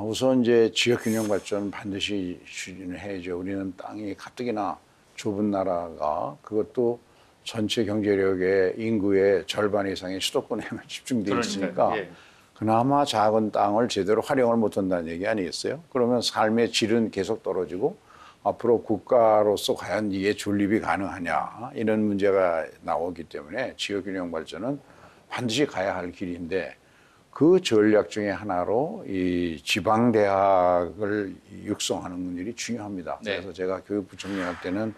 우선 이제 지역 균형 발전 반드시 추진해야죠. 우리는 땅이 가뜩이나 좁은 나라가 그것도 전체 경제력의 인구의 절반 이상이 수도권에만 집중돼 있으니까 예. 그나마 작은 땅을 제대로 활용을 못한다는 얘기 아니겠어요? 그러면 삶의 질은 계속 떨어지고 앞으로 국가로서 과연 이게 존립이 가능하냐 이런 문제가 나오기 때문에 지역균형 발전은 반드시 가야 할 길인데 그 전략 중에 하나로 이 지방 대학을 육성하는 일이 중요합니다. 네. 그래서 제가 교육부총리 할 때는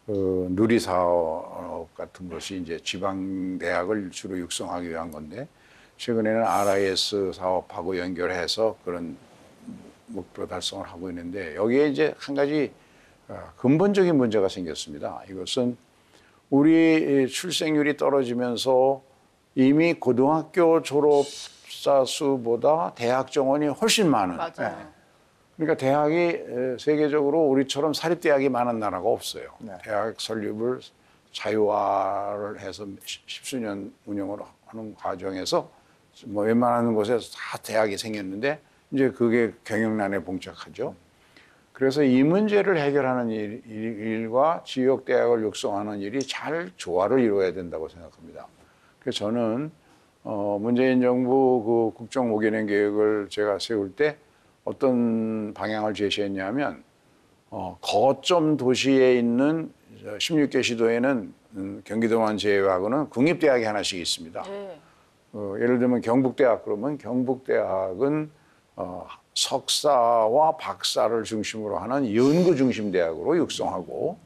누리 사업 같은 것이 이제 지방 대학을 주로 육성하기 위한 건데 최근에는 RIS 사업하고 연결해서 그런 목표 달성을 하고 있는데 여기에 이제 한 가지 근본적인 문제가 생겼습니다. 이것은 우리 출생률이 떨어지면서 이미 고등학교 졸업자 수보다 대학 정원이 훨씬 많은. 맞아요. 그러니까 대학이 세계적으로 우리처럼 사립대학이 많은 나라가 없어요. 네. 대학 설립을 자유화를 해서 십수년 운영을 하는 과정에서 뭐 웬만한 곳에서 다 대학이 생겼는데 이제 그게 경영난에 봉착하죠. 그래서 이 문제를 해결하는 일과 지역 대학을 육성하는 일이 잘 조화를 이루어야 된다고 생각합니다. 그래서 저는 문재인 정부 그 국정 5개년 계획을 제가 세울 때 어떤 방향을 제시했냐면 거점 도시에 있는 16개 시도에는 경기도만 제외하고는 국립대학이 하나씩 있습니다. 네. 예를 들면 경북대학 그러면 경북대학은 석사와 박사를 중심으로 하는 연구 중심 대학으로 육성하고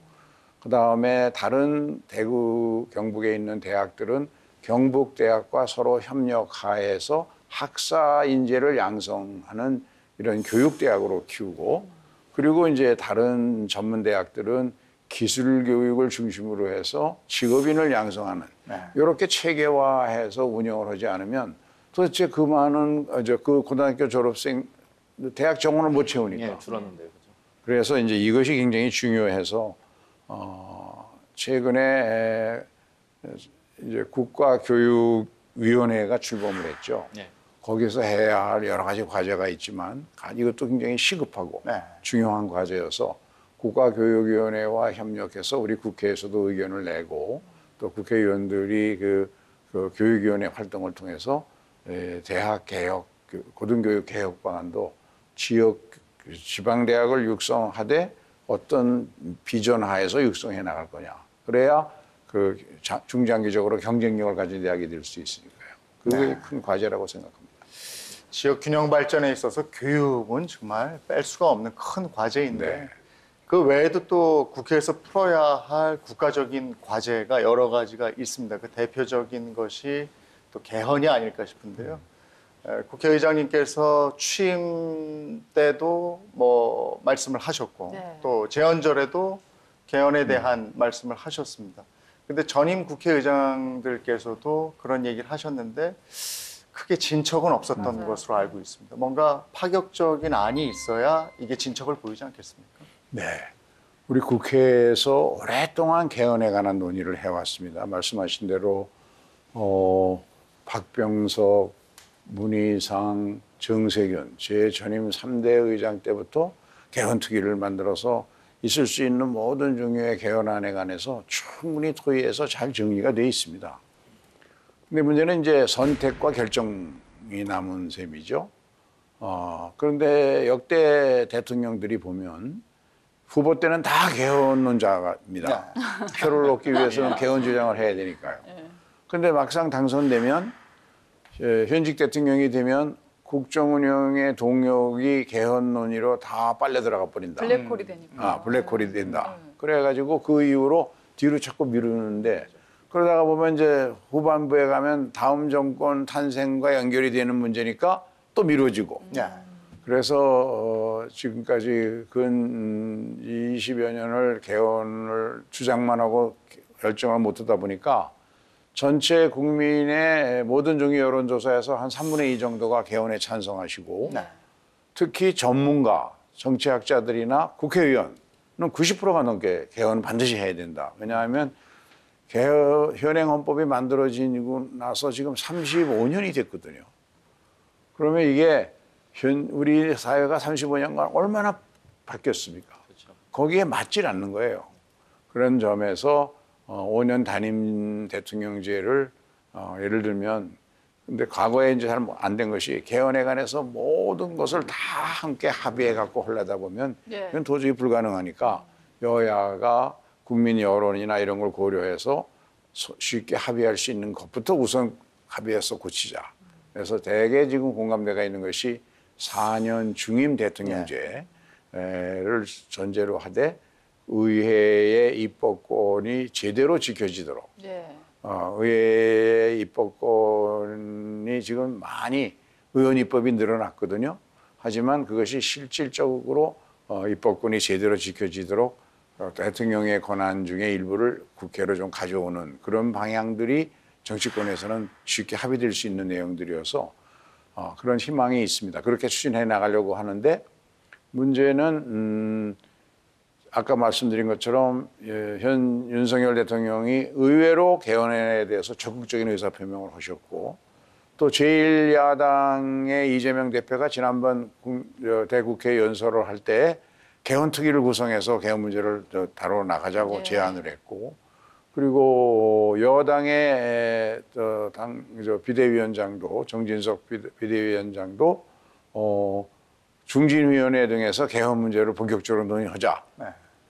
그다음에 다른 대구 경북에 있는 대학들은 경북대학과 서로 협력하에서 학사 인재를 양성하는 이런 교육대학으로 키우고 그리고 이제 다른 전문 대학들은 기술 교육을 중심으로 해서 직업인을 양성하는 이렇게 체계화해서 운영을 하지 않으면 도대체 그 많은 그 고등학교 졸업생 대학 정원을 못 채우니까. 예, 줄었는데요. 그죠? 그래서 이제 이것이 굉장히 중요해서 최근에 이제 국가교육위원회가 출범을 했죠. 예. 거기서 해야 할 여러 가지 과제가 있지만 이것도 굉장히 시급하고 중요한 과제여서 국가교육위원회와 협력해서 우리 국회에서도 의견을 내고 또 국회의원들이 그 교육위원회 활동을 통해서 대학 개혁, 고등교육 개혁 방안도 지방대학을 육성하되 어떤 비전 하에서 육성해 나갈 거냐. 그래야 그 중장기적으로 경쟁력을 가진 대학이 될 수 있으니까요. 그게 큰 과제라고 생각합니다. 지역 균형 발전에 있어서 교육은 정말 뺄 수가 없는 큰 과제인데 네. 그 외에도 또 국회에서 풀어야 할 국가적인 과제가 여러 가지가 있습니다. 그 대표적인 것이 또 개헌이 아닐까 싶은데요. 국회의장님께서 취임 때도 뭐 말씀을 하셨고 네. 또 재헌절에도 개헌에 대한 말씀을 하셨습니다. 근데 전임 국회의장들께서도 그런 얘기를 하셨는데 크게 진척은 없었던 맞아요. 것으로 알고 있습니다. 뭔가 파격적인 안이 있어야 이게 진척을 보이지 않겠습니까? 네. 우리 국회에서 오랫동안 개헌에 관한 논의를 해왔습니다. 말씀하신 대로 박병석, 문희상, 정세균 제 전임 3대 의장 때부터 개헌특위를 만들어서 있을 수 있는 모든 종류의 개헌안에 관해서 충분히 토의해서 잘 정리가 돼 있습니다. 근데 문제는 이제 선택과 결정이 남은 셈이죠. 그런데 역대 대통령들이 보면 후보 때는 다 개헌론자입니다. 표를 얻기 위해서는 개헌 주장을 해야 되니까요. 그런데 막상 당선되면 현직 대통령이 되면 국정 운영의 동력이 개헌 논의로 다 빨려 들어가 버린다. 블랙홀이 되니까. 블랙홀이 된다. 그래가지고 그 이후로 뒤로 자꾸 미루는데 그러다가 보면 이제 후반부에 가면 다음 정권 탄생과 연결이 되는 문제니까 또 미뤄지고. 그래서 지금까지 근 20여 년을 개헌을 주장만 하고 결정을 못하다 보니까 전체 국민의 모든 종이 여론조사에서 한 3분의 2 정도가 개헌에 찬성하시고 특히 전문가, 정치학자들이나 국회의원은 90%가 넘게 개헌을 반드시 해야 된다. 왜냐하면 현행 헌법이 만들어지고 나서 지금 35년이 됐거든요. 그러면 이게 우리 사회가 35년간 얼마나 바뀌었습니까? 그렇죠. 거기에 맞질 않는 거예요. 그런 점에서 5년 단임 대통령제를 예를 들면 근데 과거에 이제 잘 안 된 것이 개헌에 관해서 모든 것을 다 함께 합의해 갖고 하려다 보면 그건 도저히 불가능하니까 여야가 국민 여론이나 이런 걸 고려해서 쉽게 합의할 수 있는 것부터 우선 합의해서 고치자. 그래서 대개 지금 공감대가 있는 것이 4년 중임 대통령제를 전제로 하되 의회의 입법권이 제대로 지켜지도록 의회의 입법권이 지금 많이 의원 입법이 늘어났거든요. 하지만 그것이 실질적으로 입법권이 제대로 지켜지도록 대통령의 권한 중에 일부를 국회로 좀 가져오는 그런 방향들이 정치권에서는 쉽게 합의될 수 있는 내용들이어서 그런 희망이 있습니다. 그렇게 추진해 나가려고 하는데 문제는 아까 말씀드린 것처럼 현 윤석열 대통령이 의외로 개헌에 대해서 적극적인 의사표명을 하셨고 또 제1야당의 이재명 대표가 지난번 대국회 연설을 할 때 개헌특위를 구성해서 개헌 문제를 다뤄 나가자고 제안을 했고 그리고 여당의 비대위원장도 정진석 비대위원장도 중진위원회 등에서 개헌 문제를 본격적으로 논의하자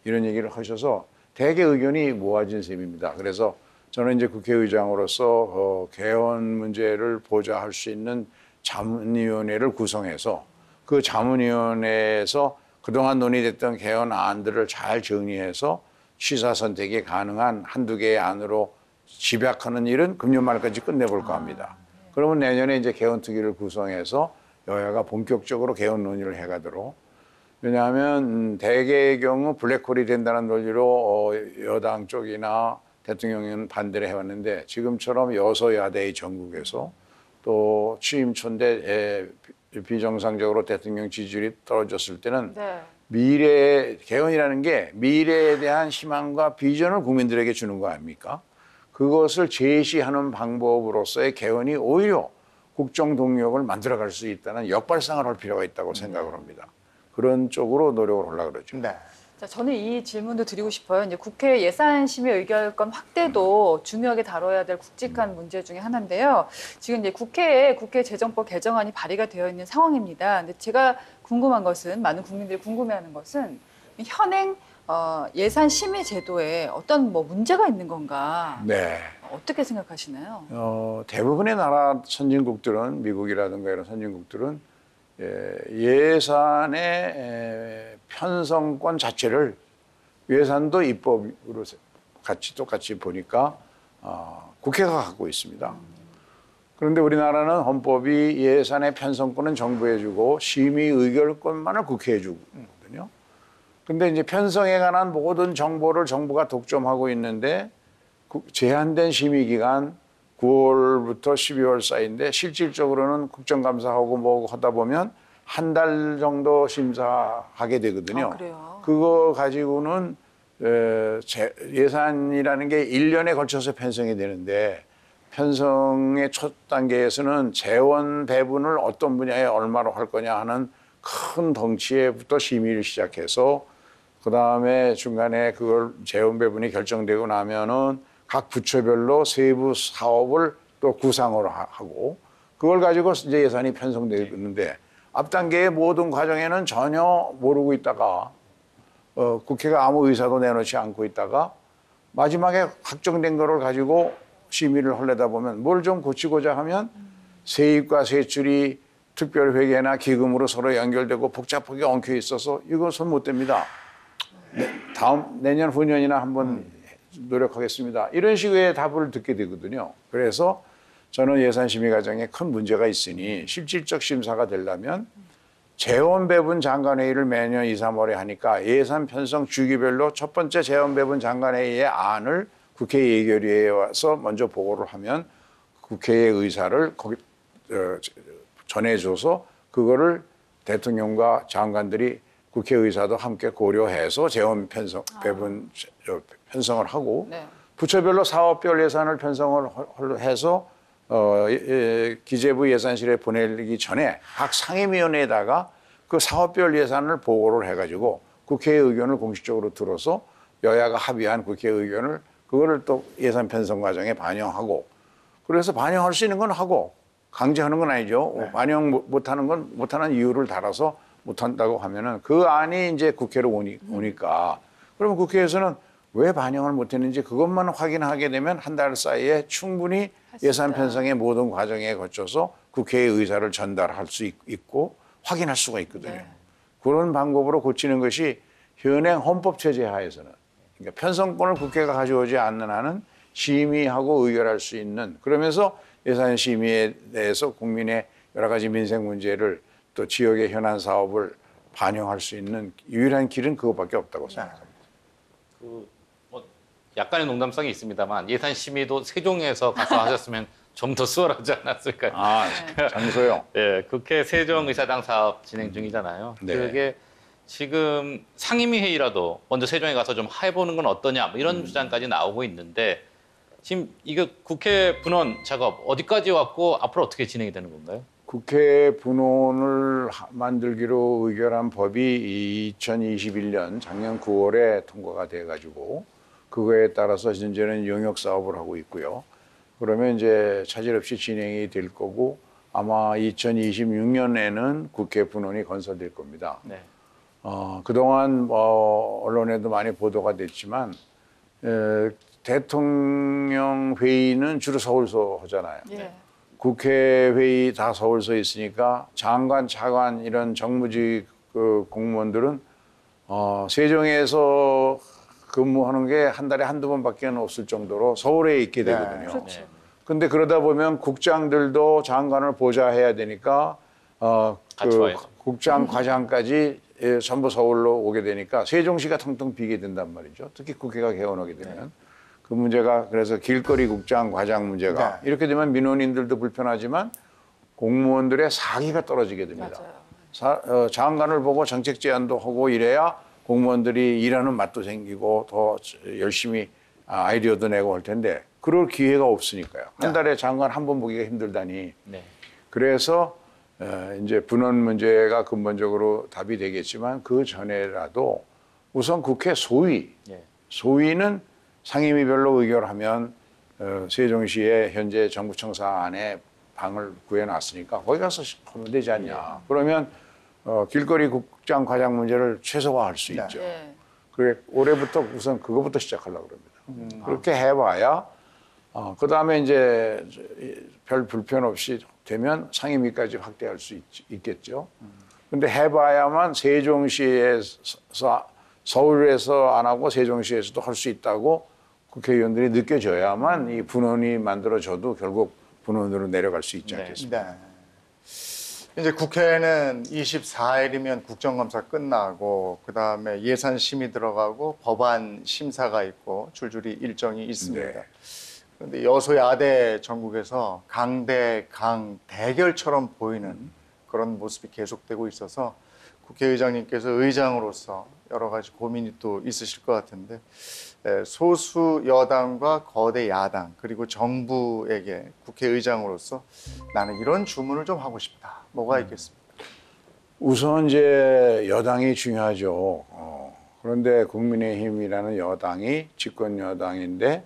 이런 얘기를 하셔서 대개 의견이 모아진 셈입니다. 그래서 저는 이제 국회의장으로서 개헌 문제를 보좌할 수 있는 자문위원회를 구성해서 그 자문위원회에서 그동안 논의됐던 개헌 안들을 잘 정리해서 취사 선택이 가능한 한두 개의 안으로 집약하는 일은 금년 말까지 끝내볼까 합니다. 그러면 내년에 이제 개헌특위를 구성해서 여야가 본격적으로 개헌 논의를 해가도록 왜냐하면 대개의 경우 블랙홀이 된다는 논리로 여당 쪽이나 대통령은 반대를 해왔는데 지금처럼 여소야대의 전국에서 또 취임 초인데 비정상적으로 대통령 지지율이 떨어졌을 때는 미래 개헌이라는 게 미래에 대한 희망과 비전을 국민들에게 주는 거 아닙니까? 그것을 제시하는 방법으로서의 개헌이 오히려 국정 동력을 만들어갈 수 있다는 역발상을 할 필요가 있다고 생각을 합니다. 그런 쪽으로 노력을 하려고 그러죠. 자, 저는 이 질문도 드리고 싶어요. 이제 국회 예산심의 의결권 확대도 중요하게 다뤄야 될 굵직한 문제 중에 하나인데요. 지금 이제 국회에 국회재정법 개정안이 발의가 되어 있는 상황입니다. 근데 제가 궁금한 것은 많은 국민들이 궁금해하는 것은 현행 예산심의 제도에 어떤 문제가 있는 건가? 어떻게 생각하시나요? 대부분의 나라 선진국들은 미국이라든가 이런 선진국들은 예산의 편성권 자체를 예산도 입법으로 똑같이 보니까 국회가 갖고 있습니다. 그런데 우리나라는 헌법이 예산의 편성권은 정부에 주고 심의 의결권만을 국회에 주거든요. 근데 이제 편성에 관한 모든 정보를 정부가 독점하고 있는데 제한된 심의 기간 9월부터 12월 사이인데 실질적으로는 국정감사하고 뭐 하다 보면 한 달 정도 심사하게 되거든요. 그래요? 그거 가지고는 예산이라는 게 1년에 걸쳐서 편성이 되는데 편성의 첫 단계에서는 재원 배분을 어떤 분야에 얼마로 할 거냐 하는 큰 덩치에부터 심의를 시작해서 그다음에 중간에 그걸 재원 배분이 결정되고 나면은 각 부처별로 세부 사업을 또 구상을 하고 그걸 가지고 이제 예산이 편성되는데 앞 단계의 모든 과정에는 전혀 모르고 있다가 국회가 아무 의사도 내놓지 않고 있다가 마지막에 확정된 거를 가지고 심의를 하려다 보면 뭘 좀 고치고자 하면 세입과 세출이 특별회계나 기금으로 서로 연결되고 복잡하게 엉켜 있어서 이거 손 못 댑니다. 내년 후년이나 한번 노력하겠습니다. 이런 식의 답을 듣게 되거든요. 그래서 저는 예산심의 과정에 큰 문제가 있으니 실질적 심사가 되려면 재원배분 장관회의를 매년 2, 3월에 하니까 예산 편성 주기별로 첫 번째 재원배분 장관회의의 안을 국회 예결위에 와서 먼저 보고를 하면 국회의 의사를 거기 전해줘서 그거를 대통령과 장관들이 국회의사도 함께 고려해서 재원 편성, 배분 편성을 하고 네. 부처별로 사업별 예산을 편성을 해서 기재부 예산실에 보내기 전에 각 상임위원회에다가 그 사업별 예산을 보고를 해가지고 국회의 의견을 공식적으로 들어서 여야가 합의한 국회 의견을 그거를 또 예산 편성 과정에 반영하고 그래서 반영할 수 있는 건 하고 강제하는 건 아니죠. 네. 반영 못하는 건 못하는 이유를 달아서 못한다고 하면은 그 안이 이제 국회로 오니까 그러면 국회에서는 왜 반영을 못했는지 그것만 확인하게 되면 한 달 사이에 충분히 예산 편성의 모든 과정에 거쳐서 국회의 의사를 전달할 수 있고 확인할 수가 있거든요. 네. 그런 방법으로 고치는 것이 현행 헌법 체제 하에서는 그러니까 편성권을 국회가 가져오지 않는 한은 심의하고 의결할 수 있는 그러면서 예산 심의에 대해서 국민의 여러 가지 민생 문제를 또 지역의 현안 사업을 반영할 수 있는 유일한 길은 그것밖에 없다고 생각합니다. 뭐 약간의 농담성이 있습니다만 예산 심의도 세종에서 가서 하셨으면 좀 더 수월하지 않았을까요? 아, 장소요? 네, 국회 세종의사당 사업 진행 중이잖아요. 네. 그게 지금 상임위 회의라도 먼저 세종에 가서 좀 해보는 건 어떠냐 뭐 이런 주장까지 나오고 있는데 지금 이거 국회 분원 작업 어디까지 왔고 앞으로 어떻게 진행이 되는 건가요? 국회 분원을 만들기로 의결한 법이 2021년 작년 9월에 통과가 돼가지고 그거에 따라서 현재는 용역 사업을 하고 있고요. 그러면 이제 차질 없이 진행이 될 거고 아마 2026년에는 국회 분원이 건설될 겁니다. 네. 그동안 언론에도 많이 보도가 됐지만 대통령 회의는 주로 서울서 하잖아요. 예. 국회 회의 다 서울서 있으니까 장관, 차관 이런 정무직 공무원들은 세종에서 근무하는 게 한 달에 한두 번밖에 없을 정도로 서울에 있게 되거든요. 네. 그렇죠. 근데 그러다 보면 국장들도 장관을 보좌해야 되니까 같이 와야죠. 국장, 과장까지 전부 서울로 오게 되니까 세종시가 텅텅 비게 된단 말이죠. 특히 국회가 개원하게 되면. 그 문제가 그래서 길거리 국장, 과장 문제가 이렇게 되면 민원인들도 불편하지만 공무원들의 사기가 떨어지게 됩니다. 장관을 보고 정책 제안도 하고 이래야 공무원들이 일하는 맛도 생기고 더 열심히 아이디어도 내고 할 텐데 그럴 기회가 없으니까요. 한 달에 장관 한 번 보기가 힘들다니. 네. 그래서 이제 분원 문제가 근본적으로 답이 되겠지만 그 전에라도 우선 국회 소위, 네. 소위는 상임위별로 의결하면 세종시의 현재 정부청사 안에 방을 구해놨으니까 거기 가서 하면 되지 않냐. 그러면 길거리 국장 과장 문제를 최소화할 수 있죠. 네. 그래 올해부터 우선 그거부터 시작하려고 그럽니다. 그렇게 해봐야 그 다음에 이제 별 불편 없이 되면 상임위까지 확대할 수 있겠죠. 근데 해봐야만 세종시에서 서울에서 안 하고 세종시에서도 할 수 있다고 국회의원들이 느껴져야만 이 분원이 만들어져도 결국 분원으로 내려갈 수 있지 않겠습니까? 네. 이제 국회는 24일이면 국정감사 끝나고 그다음에 예산 심의 들어가고 법안 심사가 있고 줄줄이 일정이 있습니다. 네. 그런데 여소야대 전국에서 강대강 대결처럼 보이는 그런 모습이 계속되고 있어서 국회의장님께서 의장으로서 여러 가지 고민이 또 있으실 것 같은데 소수 여당과 거대 야당 그리고 정부에게 국회의장으로서 나는 이런 주문을 좀 하고 싶다. 뭐가 있겠습니까? 우선 이제 여당이 중요하죠. 그런데 국민의힘이라는 여당이 집권 여당인데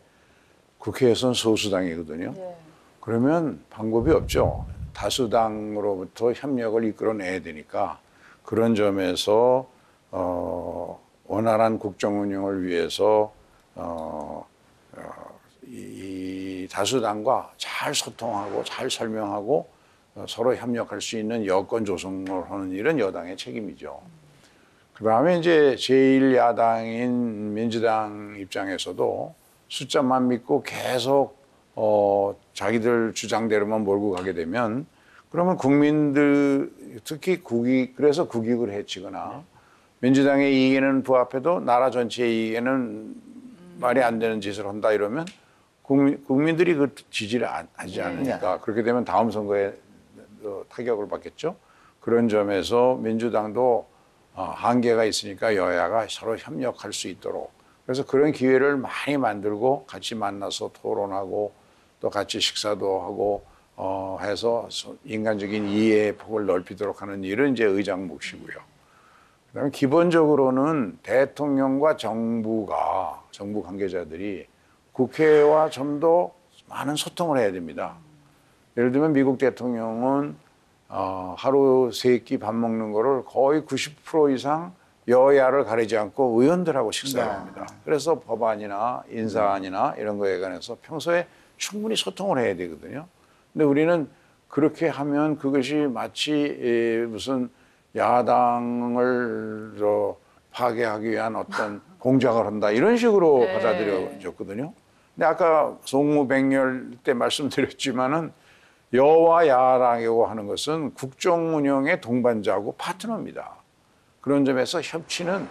국회에서는 소수당이거든요. 예. 그러면 방법이 없죠. 다수당으로부터 협력을 이끌어내야 되니까 그런 점에서 원활한 국정 운영을 위해서 이 다수당과 잘 소통하고 잘 설명하고 서로 협력할 수 있는 여건 조성을 하는 일은 여당의 책임이죠. 그다음에 이제 제1야당인 민주당 입장에서도 숫자만 믿고 계속 자기들 주장대로만 몰고 가게 되면 그러면 국민들 특히 그래서 국익을 해치거나 민주당의 이익에는 부합해도 나라 전체의 이익에는 말이 안 되는 짓을 한다 이러면 국민들이 그 지지를 하지 않으니까 그렇게 되면 다음 선거에 타격을 받겠죠. 그런 점에서 민주당도 한계가 있으니까 여야가 서로 협력할 수 있도록 그래서 그런 기회를 많이 만들고 같이 만나서 토론하고 또 같이 식사도 하고 해서 인간적인 이해의 폭을 넓히도록 하는 일은 이제 의장 몫이고요. 그다음에 기본적으로는 대통령과 정부 관계자들이 국회와 좀 더 많은 소통을 해야 됩니다. 예를 들면 미국 대통령은 하루 3끼 밥 먹는 거를 거의 90% 이상 여야를 가리지 않고 의원들하고 식사를 합니다. 그래서 법안이나 인사안이나 이런 거에 관해서 평소에 충분히 소통을 해야 되거든요. 근데 우리는 그렇게 하면 그것이 마치 무슨 야당을 파괴하기 위한 어떤 공작을 한다 이런 식으로 받아들여졌거든요. 근데 아까 송무백렬 때 말씀드렸지만은 여와 야라고 하는 것은 국정 운영의 동반자고 파트너입니다. 그런 점에서 협치는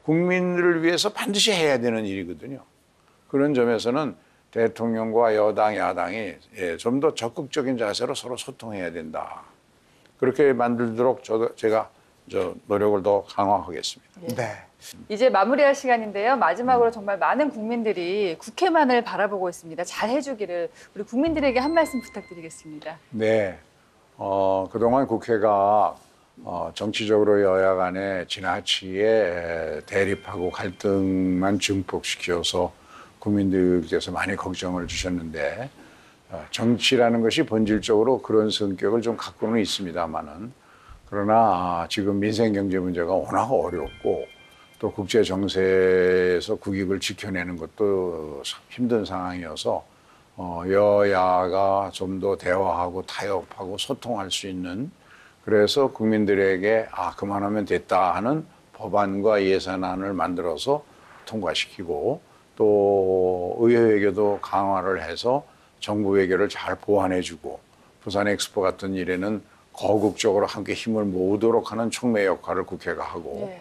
국민들을 위해서 반드시 해야 되는 일이거든요. 그런 점에서는 대통령과 여당, 야당이 좀 더 적극적인 자세로 서로 소통해야 된다. 그렇게 만들도록 제가 노력을 더 강화하겠습니다. 네. 이제 마무리할 시간인데요. 마지막으로 정말 많은 국민들이 국회만을 바라보고 있습니다. 잘 해주기를 우리 국민들에게 한 말씀 부탁드리겠습니다. 네. 그동안 국회가 정치적으로 여야 간에 지나치게 대립하고 갈등만 증폭시켜서 국민들께서 많이 걱정을 주셨는데 정치라는 것이 본질적으로 그런 성격을 좀 갖고는 있습니다만은 그러나 지금 민생 경제 문제가 워낙 어렵고 또 국제 정세에서 국익을 지켜내는 것도 힘든 상황이어서 여야가 좀 더 대화하고 타협하고 소통할 수 있는 그래서 국민들에게 그만하면 됐다 하는 법안과 예산안을 만들어서 통과시키고 또 의회 외교도 강화를 해서 정부 외교를 잘 보완해주고 부산 엑스포 같은 일에는 거국적으로 함께 힘을 모으도록 하는 촉매 역할을 국회가 하고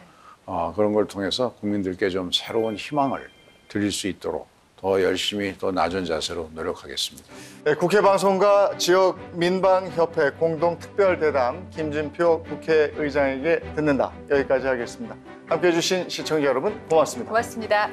그런 걸 통해서 국민들께 좀 새로운 희망을 드릴 수 있도록 더 열심히 또 낮은 자세로 노력하겠습니다. 네, 국회방송과 지역 민방협회 공동특별대담 김진표 국회의장에게 듣는다. 여기까지 하겠습니다. 함께해 주신 시청자 여러분 고맙습니다. 고맙습니다.